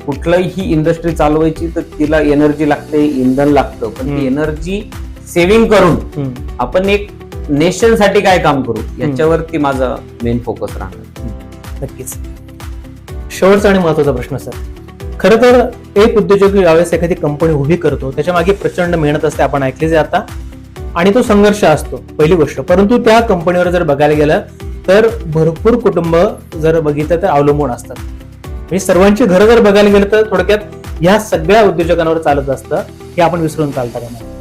Speaker 8: कुठलीही इंडस्ट्री चालवायची तर तिला एनर्जी लागते, इंधन लागतं, पण ती एनर्जी सेव्हिंग करून आपण एक नेशन साठी काय काम करू याच्यावरती माझा मेन फोकस राहणार.
Speaker 3: नक्कीच. शेवटचा आणि महत्वाचा प्रश्न सर, खरं तर एक उद्योजक ज्यावेळेस एखादी कंपनी उभी करतो त्याच्या मागे प्रचंड मेहनत असते आपण ऐकले जे आता आणि तो संघर्ष असतो पहिली गोष्ट. परंतु त्या कंपनीवर जर बघायला गेलं तर भरपूर कुटुंब जर बघितलं तर अवलंबून असतात. म्हणजे सर्वांची घरं जर बघायला गेलं तर थोडक्यात ह्या सगळ्या उद्योजकांवर चालत असतं हे आपण विसरून चालता का नाही.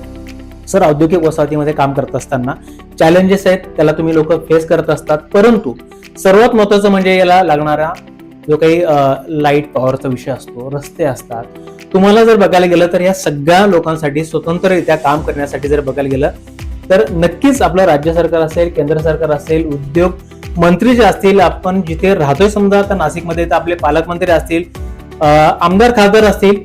Speaker 3: सर औद्योगिक वसाहतीमध्ये काम करत असताना चॅलेंजेस आहेत त्याला तुम्ही लोक फेस करत असतात, परंतु सर्वात महत्वाचं म्हणजे याला लागणारा जो काही लाईट पॉवरचा विषय असतो, रस्ते असतात. तुम्हाला जर बघायला गेलं तर या सगळ्या लोकांसाठी स्वतंत्ररित्या काम करण्यासाठी जर बघायला गेलं तर नक्कीच आपलं राज्य सरकार असेल, केंद्र सरकार असेल, उद्योग मंत्री जे असतील, आपण जिथे राहतोय समजा आता नाशिकमध्ये तर आपले पालकमंत्री असतील, आमदार खासदार असतील,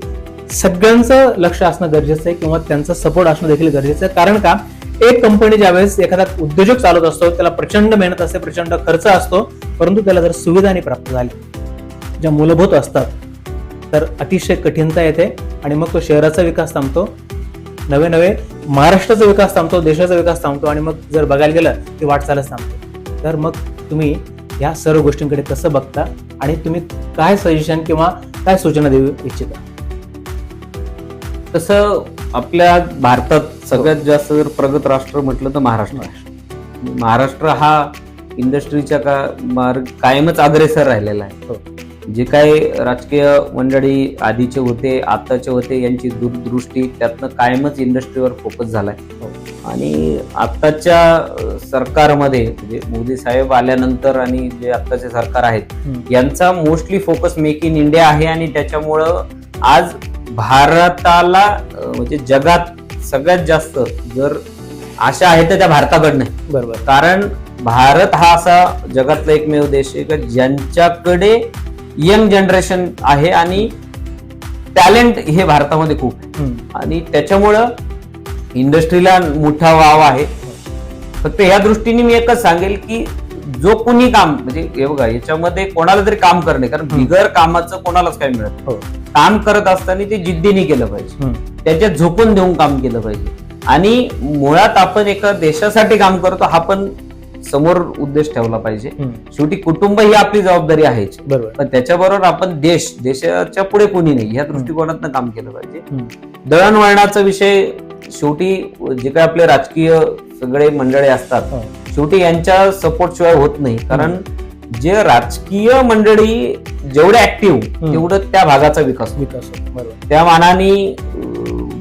Speaker 3: सगळ्यांचं लक्ष असणं गरजेचं आहे किंवा त्यांचा सपोर्ट असणं देखील गरजेचं आहे. कारण का, एक कंपनी ज्यावेळेस एखादा उद्योजक चालवत असतो त्याला प्रचंड मेहनत असते, प्रचंड खर्च असतो, परंतु त्याला जर सुविधा नाही प्राप्त झाली ज्या मूलभूत असतात तर अतिशय कठीणता येते आणि मग तो शहराचा विकास थांबतो, नवे नवे महाराष्ट्राचा विकास थांबतो, देशाचा विकास थांबतो आणि मग जर बघायला गेलं की वाटचालच थांबतो. तर मग तुम्ही या सर्व गोष्टींकडे कसं बघता आणि तुम्ही काय सजेशन किंवा काय सूचना देऊ इच्छिता?
Speaker 8: तसं आपल्या भारतात सगळ्यात जास्त जर प्रगत राष्ट्र म्हटलं तर महाराष्ट्र आहे. महाराष्ट्र हा इंडस्ट्रीच्या कायमच अग्रेसर राहिलेला आहे. जे काही राजकीय मंडळी आधीचे होते, आताचे होते, यांची दूरदृष्टी त्यातनं कायमच इंडस्ट्रीवर फोकस झालाय. आणि आताच्या सरकारमध्ये म्हणजे मोदी साहेब आल्यानंतर आणि जे आताचे सरकार आहेत यांचा mostly focus make in India आहे. आणि त्याच्यामुळं आज भारताला म्हणजे जगात सगळ्यात जास्त जर आशा आहे तर त्या भारताकडनं आहे.
Speaker 3: बरोबर.
Speaker 8: कारण भारत हा असा जगातला एकमेव देश आहे की ज्यांच्याकडे यंग जनरेशन आहे आणि टॅलेंट हे भारतामध्ये खूप आहे. आणि त्याच्यामुळं इंडस्ट्रीला मोठा वाव आहे. फक्त ह्या दृष्टीने मी एकच सांगेल की जो कोणी काम म्हणजे हे बघा, याच्यामध्ये कोणाला तरी काम करणे, कारण बिगर कामाचं कोणालाच काही मिळत नाही. काम करत असताना ते जिद्दीने केलं पाहिजे, त्याच्यात झोकून देऊन काम केलं पाहिजे. आणि मुळात आपण एका देशासाठी काम करतो हा पण समोर उद्देश ठेवला पाहिजे. शेवटी कुटुंब ही आपली जबाबदारी आहे, पण त्याच्याबरोबर आपण देशाच्या पुढे कोणी नाही ह्या दृष्टिकोनातनं काम केलं पाहिजे. दळणवळणाचा विषय शेवटी जे काही आपले राजकीय सगळे मंडळी असतात शेवटी यांच्या सपोर्ट शिवाय होत नाही. कारण जे राजकीय मंडळी जेवढे ऍक्टिव्ह तेवढं त्या भागाचा विकास. त्या मानाने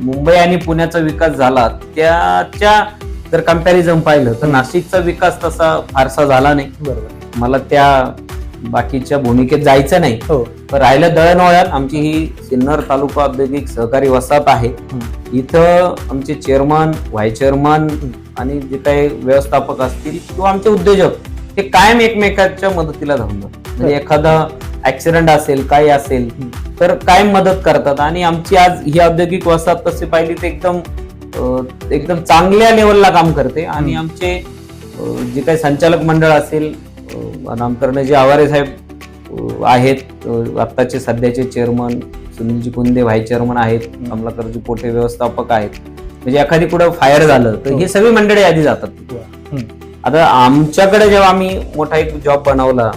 Speaker 8: मुंबई आणि पुण्याचा विकास झाला त्याच्या जर कम्पॅरिझन पाहिलं तर नाशिकचा विकास तसा फारसा झाला नाही. मला त्या बाकीच्या भूमिकेत जायचं नाही. पण राहिलं दळणवळण, आमची ही सिन्नर तालुका औद्योगिक सहकारी वसाहत आहे. इथं आमचे चेअरमन, व्हाईस चेअरमन आणि जे काही व्यवस्थापक असतील किंवा आमचे उद्योजक हे कायम एकमेकांच्या मदतीला धावतात. म्हणजे एखादा ऍक्सिडेंट असेल, काही असेल तर कायम मदत करतात. आणि आमची आज ही औद्योगिक वसाहत तशी पाहिली तर एकदम चांगल्या लेवलला काम करते. आणि आमचे जे काही संचालक मंडळ असेल, नामकरण जे आवारे साहेब आहेत, आत्ताचे सध्याचे चेअरमन सुनीलजी कुंदे व्हाईस चेअरमन आहेत, कमलाकरजी पोटे व्यवस्थापक आहेत. म्हणजे एखादी कुठं फायर झालं तर ही सगळी मंडळी आधी जातात. आता आमच्याकडे जेव्हा आम्ही मोठा एक जॉब बनवला,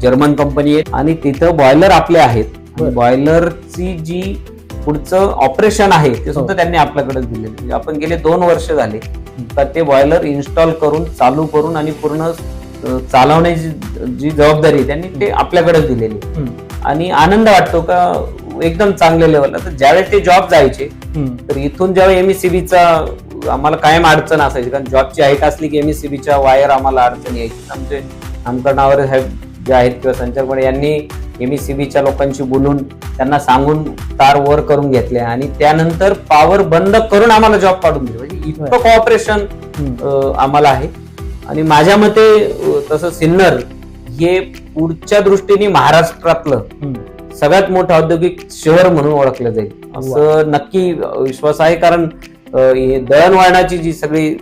Speaker 8: जर्मन कंपनी आहे आणि तिथं बॉयलर आपले आहेत. बॉयलरची जी पुढचं ऑपरेशन आहे ते सुद्धा त्यांनी आपल्याकडेच दिलेलं. म्हणजे आपण गेले 2 वर्ष झाले तर ते बॉयलर इन्स्टॉल करून, चालू करून आणि पूर्ण चालवण्याची जी जबाबदारी त्यांनी ते आपल्याकडेच दिलेली. आणि आनंद वाटतो का एकदम चांगल्या लेवलला. तर ज्यावेळेस ते जॉब जायचे तर इथून जेव्हा एमएससीबीचा आम्हाला कायम अडचण असायची, कारण जॉबची हाईट असली की एमएससीबीच्या वायर आम्हाला अडचण यायची. आमचे नामकरणावर साहेब जे आहेत किंवा संचालक यांनी एमएससीबीच्या लोकांशी बोलून त्यांना सांगून तार वर करून घेतले आणि त्यानंतर पॉवर बंद करून आम्हाला जॉब काढून दिले. म्हणजे इतकं कोऑपरेशन आम्हाला आहे. आणि माझ्या मते तसं सिन्नर हे पुढच्या दृष्टीने महाराष्ट्रातलं सगळ्यात मोठं औद्योगिक शहर म्हणून ओळखलं जाईल असं नक्की विश्वास आहे. कारण दळणवळणाची जी सगळी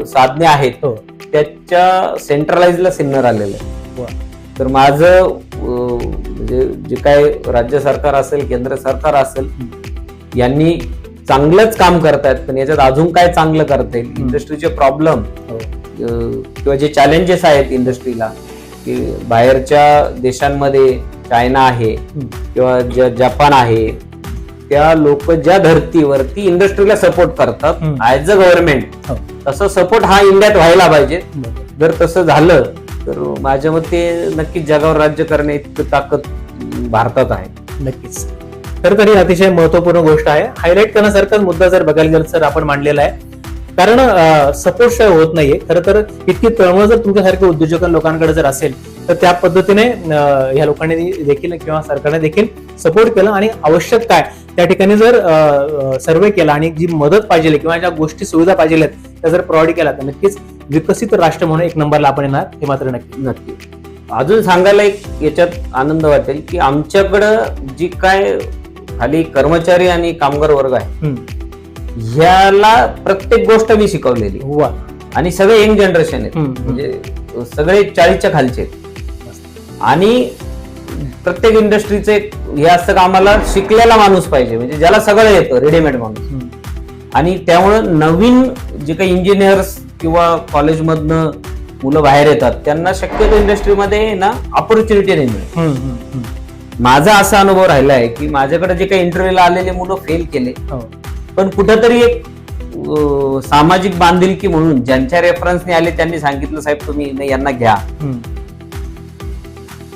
Speaker 8: साधने आहेत त्याच्या सेंट्रलाइजला सिन्नर आलेलं आहे. तर माझं म्हणजे जे काय राज्य सरकार असेल, केंद्र सरकार असेल, यांनी चांगलंच काम करतायत. पण याच्यात अजून काय चांगलं करता येईल, इंडस्ट्रीचे प्रॉब्लेम किंवा जे चॅलेंजेस आहेत इंडस्ट्रीला, की बाहेरच्या देशांमध्ये चायना आहे किंवा जपान आहे, त्या लोक ज्या धर्तीवरती इंडस्ट्रीला सपोर्ट करतात ऍज अ गव्हर्नमेंट, तसं सपोर्ट हा इंडियात व्हायला पाहिजे. जर तसं झालं तर माझ्या मते नक्कीच जगावर राज्य करणे इतकं ताकद भारतात आहे.
Speaker 3: नक्कीच. तर तरी अतिशय महत्वपूर्ण गोष्ट आहे, हायलाईट करण्यासारखा मुद्दा जर बघायला गेलं तर आपण मांडलेला आहे. कारण सपोर्ट शिवाय होत नाहीये. खरं तर इतकी तळमळ जर तुमच्यासारख्या उद्योजक लोकांकडे जर असेल तर त्या पद्धतीने ह्या लोकांनी देखील किंवा सरकारने देखील सपोर्ट केलं आणि आवश्यक काय त्या ठिकाणी जर सर्वे केला आणि जी मदत पाहिजे किंवा ज्या गोष्टी सुविधा पाहिजे त्या जर प्रोव्हाइड केला तर नक्कीच विकसित राष्ट्र म्हणून 1 नंबरला आपण येणार, हे मात्र नक्की.
Speaker 8: अजून सांगायला एक याच्यात आनंद वाटेल की आमच्याकडं जी काय खाली कर्मचारी आणि कामगार वर्ग आहे
Speaker 3: हम्म.
Speaker 8: ह्याला प्रत्येक गोष्ट मी शिकवलेली
Speaker 3: वा.
Speaker 8: आणि सगळे यंग जनरेशन आहेत
Speaker 3: हम्म.
Speaker 8: म्हणजे सगळे 40च्या खालचे आहेत. आणि प्रत्येक इंडस्ट्रीचे हे असतं का आम्हाला शिकलेला माणूस पाहिजे म्हणजे ज्याला सगळं येतं रेडीमेड माणूस.
Speaker 3: हम्म.
Speaker 8: आणि त्यामुळं नवीन जे काही इंजिनियर्स किंवा कॉलेजमधनं मुलं बाहेर येतात त्यांना शक्यतो इंडस्ट्रीमध्ये ना ऑपॉर्च्युनिटी नाही मिळत.
Speaker 3: हम्म. हम्म. हम्म.
Speaker 8: माझा असा अनुभव राहिला आहे की माझ्याकडे जे काही इंटरव्ह्यूला आलेले मुलं फेल केले
Speaker 3: हो.
Speaker 8: पण कुठंतरी एक सामाजिक बांधिलकी म्हणून ज्यांच्या रेफरन्सने आले त्यांनी सांगितलं साहेब तुम्ही नाही यांना घ्या.
Speaker 3: हम्म.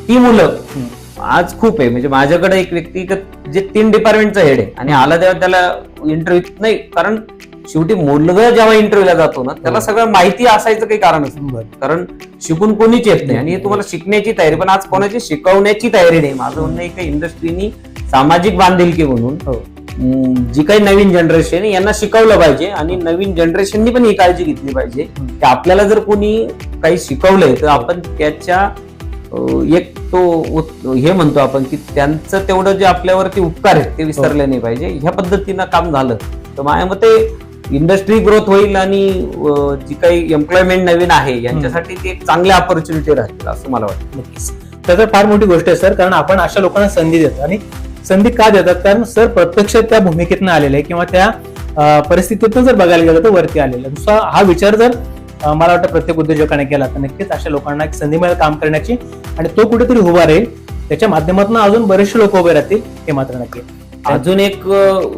Speaker 8: ती मुलं
Speaker 3: हम्म.
Speaker 8: आज खूप आहे म्हणजे माझ्याकडे एक व्यक्ती जे 3 डिपार्टमेंटचं हेड आहे आणि आला तेव्हा त्याला इंटरव्ह्यू नाही कारण शेवटी मुलगा जेव्हा इंटरव्ह्यूला जातो ना त्याला सगळं माहिती असायचं काही कारण असतं
Speaker 3: बरं.
Speaker 8: कारण शिकून कोणीच येत नाही आणि तुम्हाला शिकण्याची तयारी पण आज कोणाची शिकवण्याची तयारी नाही. माझं म्हणणं आहे की इंडस्ट्रीनी सामाजिक बांधिलकी म्हणून
Speaker 3: हो.
Speaker 8: जी काही नवीन जनरेशन यांना शिकवलं पाहिजे आणि नवीन जनरेशननी पण ही काळजी घेतली पाहिजे की आपल्याला जर कोणी काही शिकवलंय तर आपण त्याच्या एक तो हे म्हणतो आपण की त्यांचं तेवढं जे आपल्यावरती उपकार आहेत ते विसरले नाही पाहिजे. ह्या पद्धतीनं काम झालं तर माझ्या मते इंडस्ट्री ग्रोथ होईल आणि जी काही एम्प्लॉयमेंट नवीन आहे यांच्यासाठी ती एक चांगल्या ऑपॉर्च्युनिटी राहतील असं मला वाटतं.
Speaker 3: नक्कीच. तर फार मोठी गोष्ट आहे सर कारण आपण अशा लोकांना संधी देतो आणि संधी का देतात कारण सर प्रत्यक्ष त्या भूमिकेतनं आलेले किंवा त्या परिस्थितीतून जर बघायला गेलं तर वरती आलेलं नुसता हा विचार जर मला वाटतं प्रत्येक उद्योजकाने केला तर नक्कीच अशा लोकांना एक संधी मिळेल काम करण्याची आणि तो कुठेतरी उभा राहील त्याच्या माध्यमातून अजून बरेचसे लोक उभे राहतील हे मात्र नक्की.
Speaker 8: अजून एक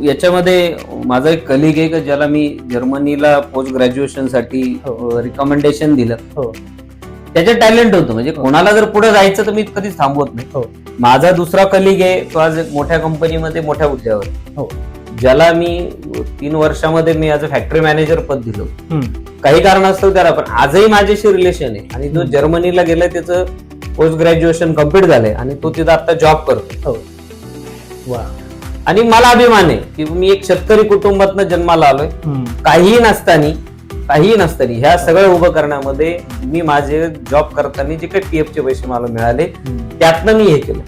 Speaker 8: याच्यामध्ये माझा एक कलिग आहे ज्याला मी जर्मनीला पोस्ट ग्रॅज्युएशनसाठी रिकमेंडेशन दिलं.
Speaker 3: हो.
Speaker 8: त्याच्यात टॅलेंट होतं म्हणजे कोणाला जर पुढे जायचं तर मी कधीच थांबवत नाही.
Speaker 3: हो.
Speaker 8: माझा दुसरा कलिग आहे तो आज एक मोठ्या कंपनीमध्ये मोठ्या हुद्द्यावर
Speaker 3: हो.
Speaker 8: ज्याला मी 3 वर्षामध्ये मी ॲज अ फॅक्टरी मॅनेजर पद दिलं.
Speaker 3: हम्म.
Speaker 8: काही कारणास्तव त्याला पण आजही माझ्याशी रिलेशन आहे आणि जो जर्मनीला गेलाय त्याचं पोस्ट ग्रॅज्युएशन कम्प्लीट झालंय आणि तो तिथं आता जॉब करतो.
Speaker 3: हो. वा.
Speaker 8: आणि मला अभिमान आहे की मी एक शेतकरी कुटुंबातनं जन्माला आलोय.
Speaker 3: हम्म.
Speaker 8: काहीही नसताना ह्या सगळं उभं करण्यामध्ये मी माझे जॉब करताना जे काही पीएफचे पैसे मला मिळाले त्यातनं मी हे केलं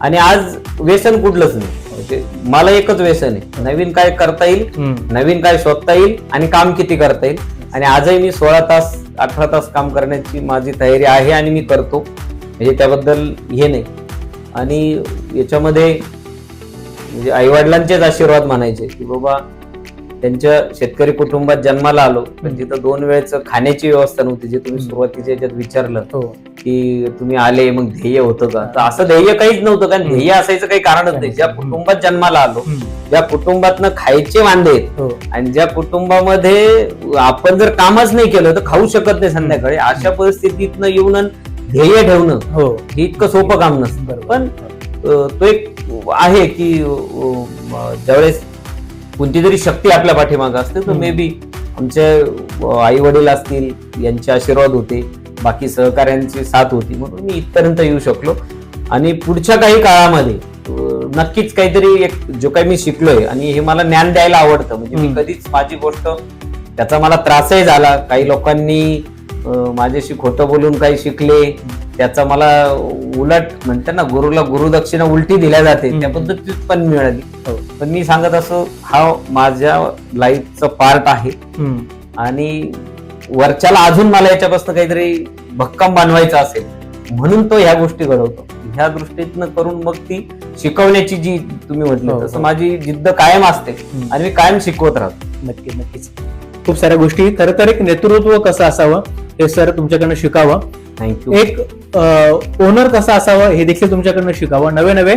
Speaker 8: आणि आज व्यसन कुठलंच नाही म्हणजे मला एकच व्यसन आहे नवीन काय करता येईल नवीन काय शोधता येईल आणि काम किती करता येईल आणि आजही मी 16 तास 18 तास काम करण्याची माझी तयारी आहे आणि मी करतो म्हणजे त्याबद्दल हे नाही. आणि याच्यामध्ये म्हणजे आई वडिलांचेच आशीर्वाद म्हणायचे की बाबा त्यांच्या शेतकरी कुटुंबात जन्माला आलो पण तिथं 2 वेळचं खाण्याची व्यवस्था नव्हती जे तुम्ही सुरुवातीच्या याच्यात विचारलं की तुम्ही आले मग ध्येय होतं का तर असं ध्येय काहीच नव्हतं कारण ध्येय असायचं काही कारणच नाही. ज्या कुटुंबात जन्माला आलो ज्या कुटुंबातनं खायचे वांदे आहेत आणि ज्या कुटुंबामध्ये आपण जर कामच नाही केलं तर खाऊ शकत नाही संध्याकाळी अशा परिस्थितीतनं येऊन ध्येय ठेवणं हे इतकं सोपं काम नसतं. पण तो एक आहे की ज्यावेळेस कोणती तरी शक्ती आपल्या पाठीमागं असते तर मे बी आमचे आई वडील असतील यांचे आशीर्वाद होते बाकी सहकार्यांची साथ होती म्हणून मी इथपर्यंत येऊ शकलो आणि पुढच्या काही काळामध्ये नक्कीच काहीतरी एक जो काही मी शिकलोय आणि हे मला ज्ञान द्यायला आवडतं म्हणजे मी कधीच माझी गोष्ट त्याचा मला त्रासही झाला काही लोकांनी माझ्याशी खोटं बोलून काही शिकले त्याचा मला उलट म्हणते ना गुरुला गुरुदक्षिणा उलटी दिल्या जाते त्या पद्धतीत पण मिळाली. पण मी सांगत असो हा माझ्या लाईफचा पार्ट आहे आणि वरच्याला अजून मला याच्यापासून काहीतरी भक्कम बनवायचं असेल म्हणून तो ह्या गोष्टी घडवतो. ह्या दृष्टीतनं करून मग ती शिकवण्याची जी तुम्ही म्हटलं तसं माझी जिद्द कायम असते आणि मी कायम शिकवत राहतो.
Speaker 3: नक्कीच खूप साऱ्या गोष्टी खरं तर एक नेतृत्व कसं असावं हे सर तुमच्याकडनं शिकावं.
Speaker 8: थँक्यू.
Speaker 3: एक ओनर कसा असावं हे देखील तुमच्याकडनं शिकावं. नवे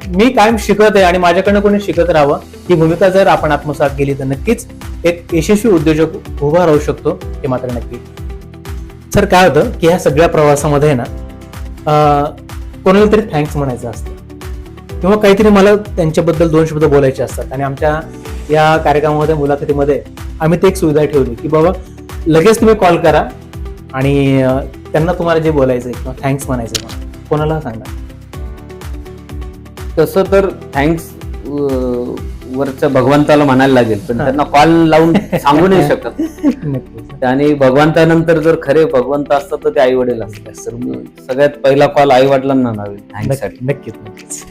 Speaker 3: मी कायम शिकत आहे आणि माझ्याकडनं कोणी शिकत राहावं ही भूमिका जर आपण आत्मसात केली तर नक्कीच एक यशस्वी उद्योजक उभा राहू शकतो हे मात्र नक्की. सर काय होतं की ह्या सगळ्या प्रवासामध्ये ना कोणाला तरी थँक्स म्हणायचं असतं किंवा काहीतरी मला त्यांच्याबद्दल 2 शब्द बोलायचे असतात आणि आमच्या या कार्यक्रमामध्ये मुलाखतीमध्ये आम्ही ते एक सुविधा ठेवली की बाबा लगेच तुम्ही कॉल करा आणि त्यांना तुम्हाला जे बोलायचंय किंवा थँक्स म्हणायचं कोणाला सांगा.
Speaker 8: तसं तर थँक्स वरच्या भगवंताला म्हणायला लागेल पण त्यांना कॉल लावून सांगू नाही शकत आणि भगवंतानंतर जर खरे भगवंत असतात तर ते आई वडील असतात तर सगळ्यात पहिला कॉल आई वडिलांना लावेल थँक्ससाठी.
Speaker 3: नक्कीच.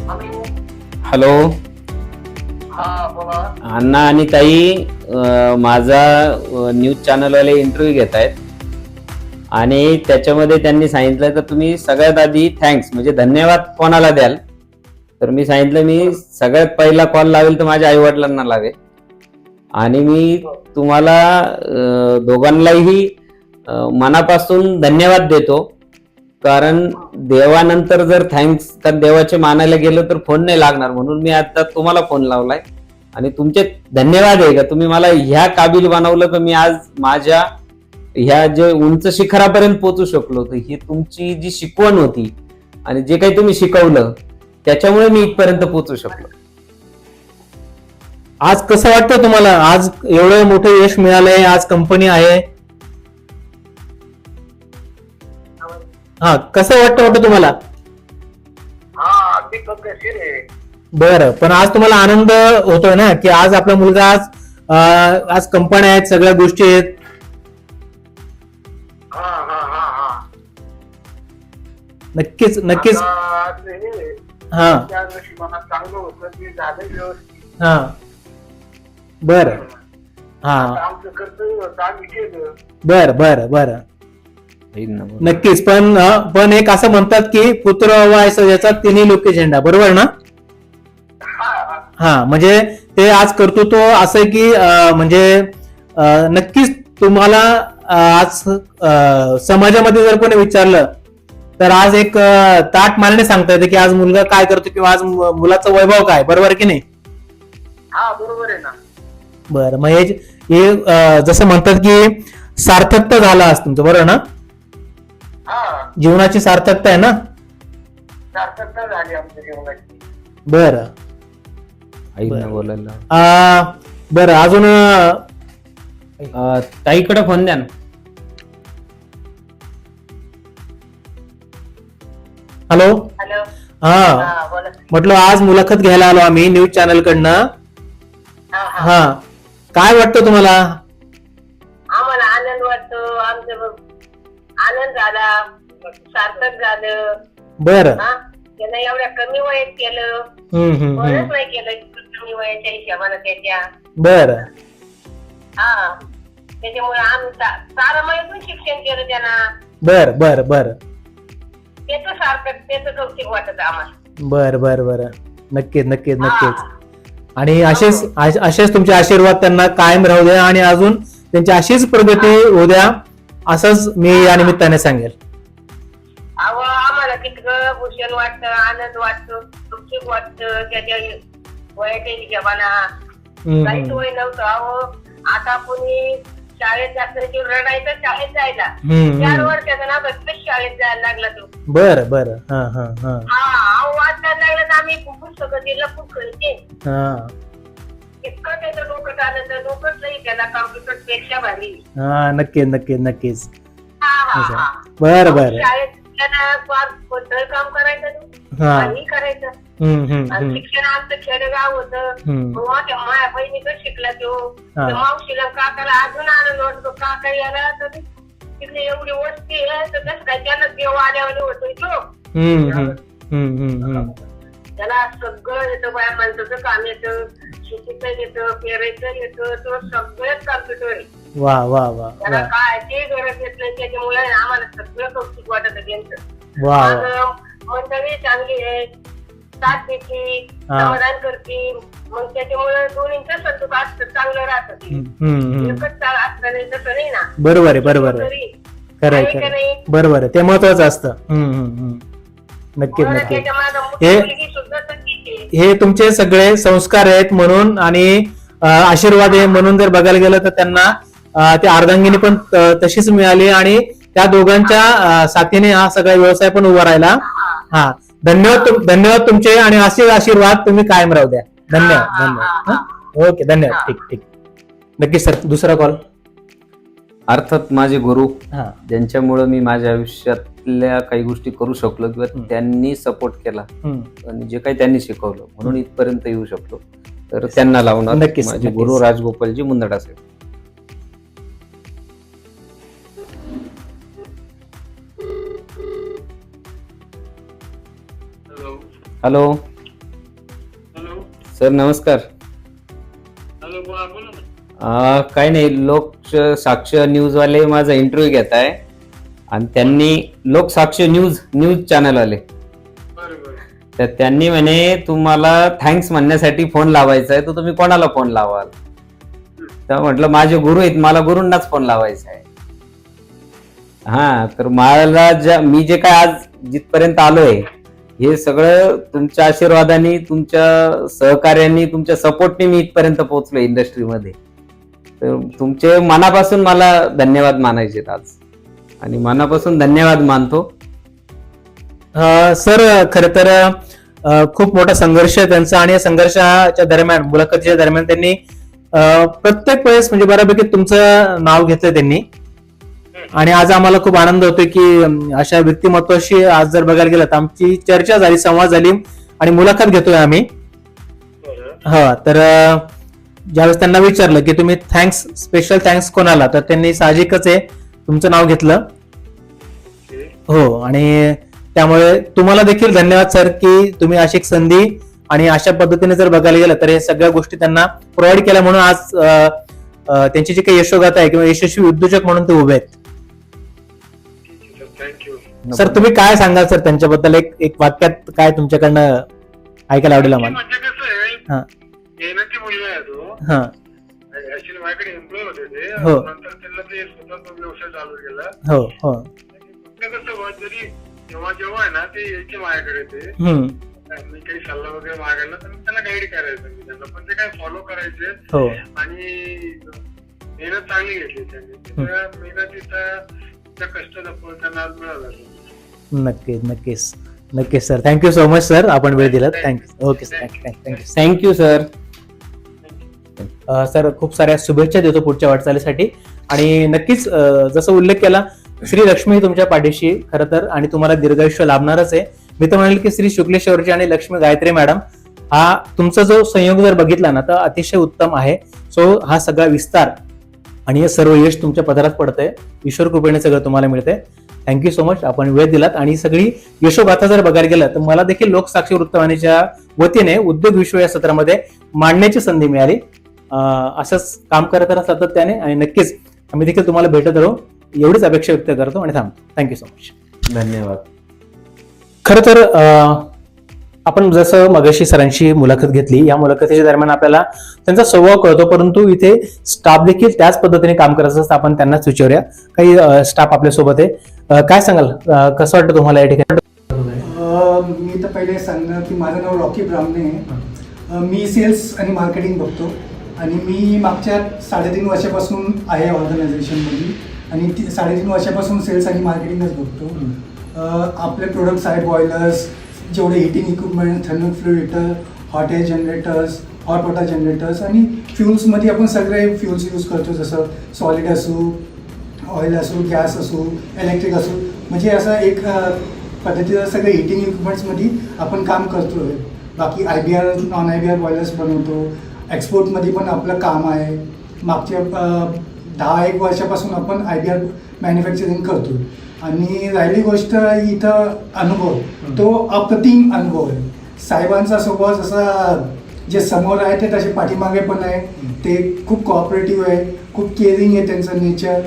Speaker 8: हॅलो अण्णा आणि ताई, माझा न्यूज चॅनलवाले इंटरव्ह्यू घेत आहेत आणि त्याच्यामध्ये त्यांनी सांगितलं तर तुम्ही सगळ्यात आधी थँक्स म्हणजे धन्यवाद कोणाला द्याल, तर मी सांगितलं मी सगळ्यात पहिला कॉल लावेल तर माझ्या आई वडिलांना लावेल आणि मी तुम्हाला दोघांनाही मनापासून धन्यवाद देतो. कारण देवानंतर जर थँक्स तर देवाचे मानायला गेलं तर फोन नाही लागणार, म्हणून मी आता तुम्हाला फोन लावलाय आणि तुमचे धन्यवाद आहे का तुम्ही मला ह्या काबिल बनवलं तर मी आज माझ्या ह्या जे उंच शिखरापर्यंत पोहोचू शकलो. तर ही तुमची जी शिकवण होती आणि जे काही तुम्ही शिकवलं त्याच्यामुळे मी इथपर्यंत पोहोचू शकलो.
Speaker 3: आज कसं वाटतं तुम्हाला? आज एवढं मोठं यश मिळालंय, आज कंपनी आहे. हा, कसं वाटतं तुम्हाला? बरं, पण आज तुम्हाला आनंद होतोय ना की आज आपला मुलगा आज कंपन्या आहेत, सगळ्या गोष्टी आहेत. नक्कीच नक्कीच. हा हा बर हा बर बर बर नक्कीच. पण एक असं म्हणतात की पुत्र व्हायचा याचा तिन्ही लोके झेंडा, बरोबर ना? हा, म्हणजे ते आज कर्तृत्व असं आहे की म्हणजे नक्कीच तुम्हाला आज समाजामध्ये जर कोणी विचारलं तर आज एक ताट मानाने सांगता येते की आज मुलगा काय करतो किंवा आज मुलाचा वैभव काय, बरोबर की नाही?
Speaker 4: हा बरोबर आहे ना.
Speaker 3: बरं, मग हे जसं म्हणतात की सार्थकता झाला आज तुमचं, बरोबर ना? जीवनाची सार्थकता आहे ना?
Speaker 4: सार्थकता झाली आमच्या जीवनाची.
Speaker 3: बरं
Speaker 8: आईला बोलायला.
Speaker 3: बरं, अजून
Speaker 8: ताईकडे फोन द्या ना.
Speaker 3: हॅलो.
Speaker 4: हॅलो.
Speaker 3: हा,
Speaker 4: बोला.
Speaker 3: म्हटलं आज मुलाखत घ्यायला आलो आम्ही न्यूज चॅनल कडनं. हा, काय वाटतं तुम्हाला?
Speaker 4: आम्हाला आनंद वाटतो, आमचं आनंद झाला, सार्थक झालं.
Speaker 3: बरं.
Speaker 4: त्यानं एवढ्या कमी वयात केलं, बरंच नाही केलं कमी वयाच्या हिशोबानं त्याच्या.
Speaker 3: बरं.
Speaker 4: हा, त्याच्यामुळे आम्ही सारामयतून शिक्षण केलं त्यांना.
Speaker 3: बर बर बर
Speaker 4: त्याचं सार्थक, त्याचं कौतुक वाटत आम्हाला.
Speaker 3: बर बर बर नक्कीच नक्कीच नक्कीच. आणि असेच तुमचे आशीर्वाद त्यांना कायम राहू द्या आणि अजून त्यांची अशीच प्रगती होऊ द्या, असंच मी या निमित्ताने सांगेल.
Speaker 4: अहो, आम्हाला तितकं भूषण वाटतं, आनंद वाटतो, कौतुक वाटतं त्याच्या वयाच्या हिशोबाना. काहीच वय नव्हतं. अहो, आता कोणी शाळेत जास्त रडायचं शाळेत जायला, 4 वर्षाचा ना बस शाळेत जायला लागला तो.
Speaker 3: बर बर हा हा हा
Speaker 4: अहो, वाचायला लागलं तर आम्ही पुस्तकं दिलं खूप खायचे. इतकं त्याचं डोकं चालत, डोकंच नाही त्याला कॉम्प्युटर पेक्षा भारी.
Speaker 3: हा, नक्कीच नक्कीच नक्कीच.
Speaker 4: बर
Speaker 3: बर
Speaker 4: शाळेत कोणतं काम करायचं, काही करायचं. शिक्षण आमचं खेडेगाव होतं. माझ्या माया बहिणीकडे शिकला तो. मावशीला काकाला अजून आनंद वाटतो. काका यायला तर तिथली एवढी वस्ती आहे तर कसं काय त्याला देव आल्यावर होतोय तो. त्याला सगळं येतं, बाया माणसाचं काम येतं, शेतीचं येतं, पेरायचं येतं, तो सगळंच कॉम्प्युटर आहे.
Speaker 3: वा वा वा.
Speaker 4: त्याला काय ते गरज येत नाही, त्याच्यामुळे आम्हाला सगळं कौतुक वाटत त्यांचं.
Speaker 3: वा.
Speaker 4: मंडळी चांगली आहे, साथ देते, समाधान करते, मग त्याच्यामुळे दोन्हींचं संतुक असतं, चांगलं राहतं. एकच असतं नाही तसं नाही ना.
Speaker 3: बरोबर आहे, बरोबर आहे, खरं आहे, खरं, बरोबर आहे, ते महत्वाचं असतं. नक्कीच नक्कीच. हे तुमचे सगळे संस्कार आहेत म्हणून आणि आशीर्वाद आहे म्हणून जर बघायला गेलं तर त्यांना ते अर्धांगिनी पण तशीच मिळाली आणि त्या दोघांच्या साथीने हा सगळा व्यवसाय पण उभा राहिला. हा, धन्यवाद तुमचे आणि असे आशीर्वाद तुम्ही कायम राहू द्या. धन्यवाद धन्यवाद. ओके, धन्यवाद. ठीक ठीक, नक्की सर. दुसरा कॉल.
Speaker 8: अर्थात माझे गुरु, ज्यांच्यामुळे मी माझ्या आयुष्यातल्या काही गोष्टी करू शकलो किंवा त्यांनी सपोर्ट केला आणि जे काही त्यांनी शिकवलं म्हणून इथपर्यंत येऊ शकलो, तर त्यांना लावणार.
Speaker 3: नक्कीच
Speaker 8: माझे गुरु राजगोपालजी मुंदडा साहेब. हॅलो. सर नमस्कार. काय नाही, लोकसाक्ष न्यूजवाले माझा इंटरव्ह्यू घेत आहे आणि त्यांनी लोकसाक्ष न्यूज चॅनलवाले तर त्यांनी म्हणे तुम्हाला थँक्स म्हणण्यासाठी फोन लावायचा आहे, तर तुम्ही कोणाला फोन लावाल? तर म्हटलं माझे गुरु आहेत, मला गुरूंनाच फोन लावायचा आहे. हा, तर मला मी जे काय आज जिथपर्यंत आलोय हे सगळं तुमच्या आशीर्वादाने, तुमच्या सहकार्याने, तुमच्या सपोर्टने मी इथपर्यंत पोहोचलो इंडस्ट्रीमध्ये. तर तुमचे मनापासून मला धन्यवाद मानायचे आज आणि मनापासून धन्यवाद मानतो.
Speaker 3: सर खर तर खूप मोठा संघर्ष आहे त्यांचा आणि या संघर्षाच्या दरम्यान, मुलाखतीच्या दरम्यान त्यांनी प्रत्येक वेळेस म्हणजे बऱ्यापैकी तुमचं नाव घेतलंय त्यांनी. आणि आज आम्हाला खूप आनंद होतोय की अशा व्यक्तिमत्वाशी आज जर बघायला गेलं तर आमची चर्चा झाली, संवाद झाली आणि मुलाखत घेतोय आम्ही. हा, तर ज्यावेळेस त्यांना विचारलं की तुम्ही स्पेशल थँक्स कोणाला, तर त्यांनी साहजिकच आहे तुमचं नाव घेतलं. हो, आणि त्यामुळे तुम्हाला देखील धन्यवाद सर की तुम्ही अशी एक संधी आणि अशा पद्धतीने जर बघायला गेलं तर हे सगळ्या गोष्टी त्यांना प्रोव्हाइड केल्या म्हणून आज त्यांची जी काही यशोगाथा आहे किंवा यशस्वी उद्योजक म्हणून ते उभे आहेत. सर तुम्ही काय सांगाल सर त्यांच्याबद्दल, एक वाक्यात काय तुमच्याकडनं ऐकायला आवडेल आम्हाला?
Speaker 9: म्हणजे कसं आहे, मेहनती मुलगा आहे तो.
Speaker 3: हा,
Speaker 9: ऍक्च्युली माझ्याकडे एम्प्लॉय होते ते,
Speaker 3: हो.
Speaker 9: नंतर त्यांना ते स्वतःचा व्यवसाय चालू केला.
Speaker 3: हो हो.
Speaker 9: ते कसं व्हायचं, जरी जेव्हा आहे ना ते यायचे माझ्याकडे, ते मी काही सल्ला वगैरे मागायला तर मी त्यांना गाईड करायचं, मी त्यांना पण ते काय फॉलो करायचे.
Speaker 3: हो.
Speaker 9: आणि मेहनत चांगली घेतली त्यांनी. त्या मेहनतीचा कष्टाचा फळ त्यांना आज मिळाला.
Speaker 3: नक्कीच sir. Thank you so much sir, आपण वेळ दिलात. Thank you. Okay sir,
Speaker 8: thank you sir.
Speaker 3: Sir खूप साऱ्या शुभेच्छा देतो पुढच्या वाटचालीसाठी. आणि नक्कीच जसं उल्लेख केला, श्री लक्ष्मी तुमच्या पाठीशी खरं तर, आणि तुम्हाला दीर्घायुष्य लाभणारच आहे. मी तर म्हणेल की श्री शुक्लेश्वरजी आणि लक्ष्मी गायत्री मॅडम, हा तुमचा जो संयोग जर बघितला ना तर अतिशय उत्तम आहे. सो हा सगळा विस्तार आणि हे सर्व यश तुमच्या पदरात पडतंय. ईश्वर कृपेने सगळं तुम्हाला मिळतंय. थँक्यू सो मच, आपण वेळ दिलात. आणि सगळी यशोगाथा जर बघायला गेलं तर मला देखील लोकसाक्षी वृत्तवाहिनीच्या वतीने उद्योग विश्व या सत्रामध्ये मांडण्याची संधी मिळाली. असंच काम करत राहा सातत्याने आणि नक्कीच आम्ही देखील तुम्हाला भेटत राहू एवढीच अपेक्षा व्यक्त करतो आणि थांबतो. Thank you so much.
Speaker 8: धन्यवाद.
Speaker 3: खरं तर आपण जसं मगाशी सरांची मुलाखत घेतली, या मुलाखतीच्या दरम्यान आपल्याला त्यांचा स्वभाव कळतो, परंतु इथे स्टाफ देखील त्याच पद्धतीने काम करत असतं. आपण त्यांनाच विचारूया. काही स्टाफ आपल्यासोबत आहे, काय सांगाल, कसं वाटतं तुम्हाला या ठिकाणी?
Speaker 10: मी तर पहिले सांगणार की माझं नाव रॉकी ब्राह्मणे आहे. मी सेल्स आणि मार्केटिंग बघतो आणि मी मागच्या 3.5 वर्षापासून आहे ऑर्गनायझेशनमध्ये आणि 3.5 वर्षापासून सेल्स आणि मार्केटिंगच बघतो. आपले प्रोडक्ट्स आहेत बॉयलर्स, जेवढे heating equipment, thermal flue heater, hot air generators, hot water generators आणि फ्युल्समध्ये आपण सगळे फ्युल्स यूज करतो, जसं सॉलिड असू, ऑइल असू, गॅस असू, इलेक्ट्रिक असू. म्हणजे असं एक पद्धतीचं सगळे हिटिंग इक्विपमेंट्समध्ये आपण काम करतो आहे. बाकी IBR, नॉन IBR बॉयलर्स बनवतो. एक्सपोर्टमध्ये पण आपलं काम आहे. मागच्या 10-1 वर्षापासून आपण IBR मॅन्युफॅक्चरिंग करतो. आणि राहिली गोष्ट इथं अनुभव, तो अप्रतिम अनुभव आहे. साहेबांचा स्वभाव जसा जे समोर आहे ते तसे पाठीमागे पण आहे. ते खूप कोऑपरेटिव्ह आहे, खूप केअरिंग आहे त्यांचं नेचर.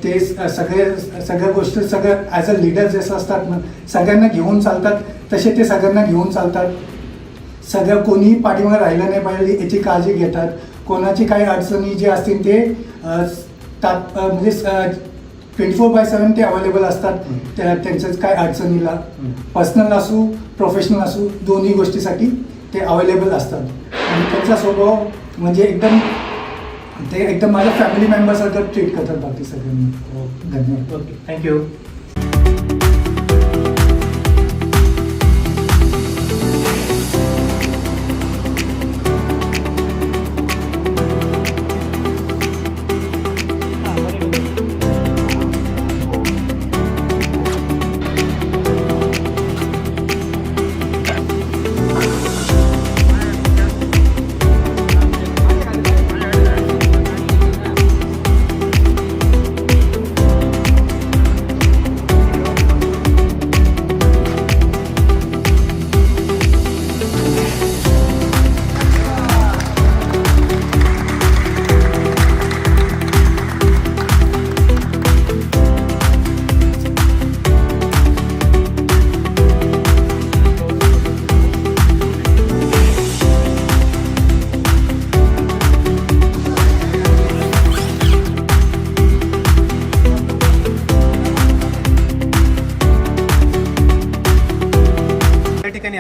Speaker 10: ते सगळ्या गोष्टी सगळं ॲज अ लिडर जसं असतात ना, सगळ्यांना घेऊन चालतात, तसे ते सगळ्यांना घेऊन चालतात. सगळं कोणी पाठीमागे राहिलं नाही पाहिजे याची काळजी घेतात. कोणाची काही अडचणी जे असतील ते म्हणजे 24/7 ते अवेलेबल असतात त्यांच्याच काय अडचणीला. पर्सनल असू, प्रोफेशनल असू, दोन्ही गोष्टीसाठी ते अवेलेबल असतात. आणि त्यांचा स्वभाव म्हणजे एकदम माझ्या फॅमिली मेंबरसारखं ट्रीट करतात बाकी सगळ्यांनी. धन्यवाद.
Speaker 3: Okay, thank you.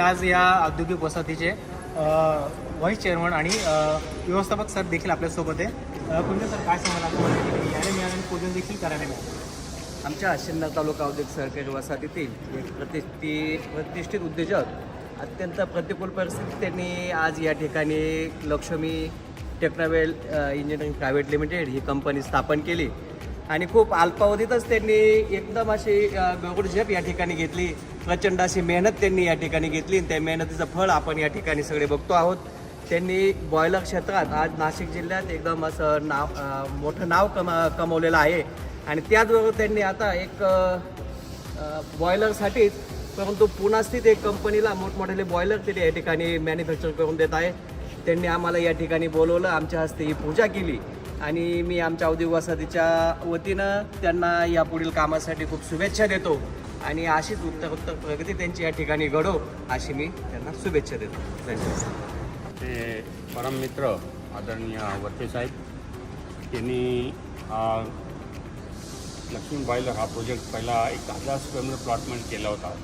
Speaker 3: आज या औद्योगिक वसाहतीचे व्हाईस चेअरमन आणि व्यवस्थापक सर देखील आपल्यासोबत आहे. कुंजे सर, काय सांगाल आपल्याला यायला मिळालं आणि पूजन देखील करायला मिळालं?
Speaker 11: आमच्या सिन्नर तालुका औद्योगिक सहकारी वसाहतीतील एक प्रतिष्ठित उद्योजक अत्यंत प्रतिकूल परिस्थितीत त्यांनी आज या ठिकाणी लक्ष्मी टेक्नोवेल इंजिनिअरिंग प्रायव्हेट लिमिटेड ही कंपनी स्थापन केली आणि खूप अल्पावधीतच त्यांनी एकदम अशी गरुड झेप या ठिकाणी घेतली. प्रचंड अशी मेहनत त्यांनी या ठिकाणी घेतली आणि त्या मेहनतीचं फळ आपण या ठिकाणी सगळे बघतो आहोत. त्यांनी बॉयलर क्षेत्रात आज नाशिक जिल्ह्यात एकदम असं मोठं नाव कमवलेलं आहे आणि त्याचबरोबर त्यांनी आता एक बॉयलरसाठीच परंतु पुणे स्थित एक कंपनीला मोठमोठे बॉयलर ते या ठिकाणी मॅन्युफॅक्चर करून देत आहे. त्यांनी आम्हाला या ठिकाणी बोलवलं, आमच्या हस्ते ही पूजा केली आणि मी आमच्या औद्योगिक वसाहतीच्या वतीनं त्यांना या पुढील कामासाठी खूप शुभेच्छा देतो आणि अशीच उत्तर प्रगती त्यांची या ठिकाणी घडो अशी मी त्यांना शुभेच्छा देतो. धन्यवाद.
Speaker 12: ते परममित्र आदरणीय वर्ते साहेब यांनी लक्ष्मी बॉयलर हा प्रोजेक्ट पहिला 1000 स्क्वेअर मीटर प्लॉटमध्ये केला होता.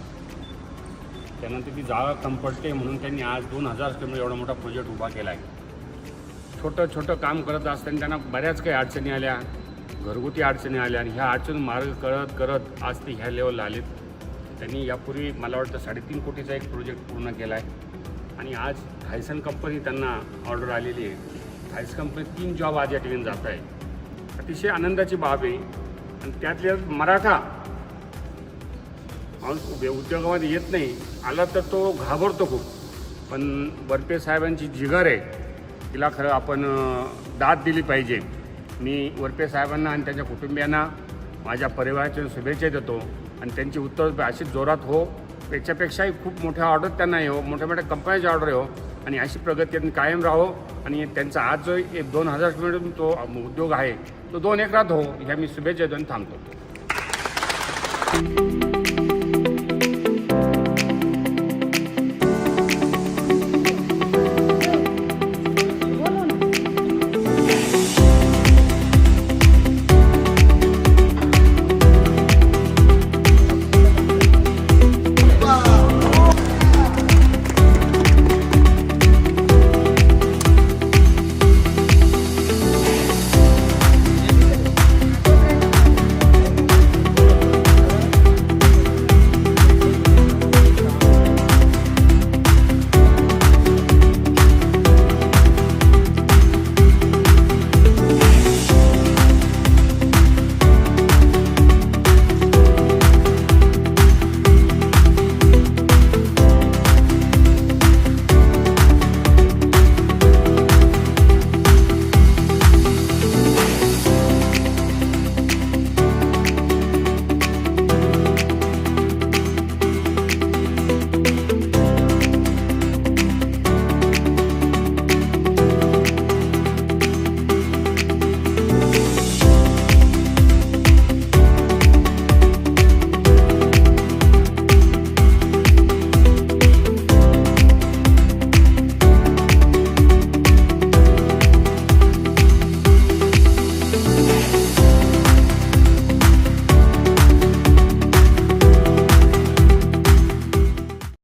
Speaker 12: त्यानंतर ती जागा कम पडते म्हणून त्यांनी आज 2000 स्क्वेअर मीटर एवढा मोठा प्रोजेक्ट उभा केला आहे. छोटं काम करत असताना त्यांना बऱ्याच काही अडचणी आल्या, घरगुती अडचणी आल्या आणि ह्या अडचणी मार्ग करत आज ते ह्या लेवलला आलेत. त्यांनी यापूर्वी मला वाटतं 3.5 कोटीचा एक प्रोजेक्ट पूर्ण केला आहे आणि आज हायसन कंपनी त्यांना ऑर्डर आलेली आहे. हायसन कंपनी 3 जॉब आज या ठिकाणी जात आहे. अतिशय आनंदाची बाब आहे आणि त्यातल्या मराठा उद्योगामध्ये येत नाही, आला तर तो घाबरतो खूप. पण वर्पे साहेबांची जिगर आहे, तिला खरं आपण दाद दिली पाहिजे. मी वर्पे साहेबांना आणि त्यांच्या कुटुंबियांना माझ्या परिवाराच्या शुभेच्छा देतो आणि त्यांची उत्तर अशी जोरात हो, त्याच्यापेक्षाही खूप मोठ्या ऑर्डर त्यांना येऊ, मोठ्या मोठ्या कंपन्याची ऑर्डर येऊ आणि अशी प्रगती त्यांनी कायम राहो आणि त्यांचा आज जो 2000 किलोमीटर तो उद्योग आहे तो 2 एकरात हो, ह्या मी शुभेच्छा देऊन थांबतो.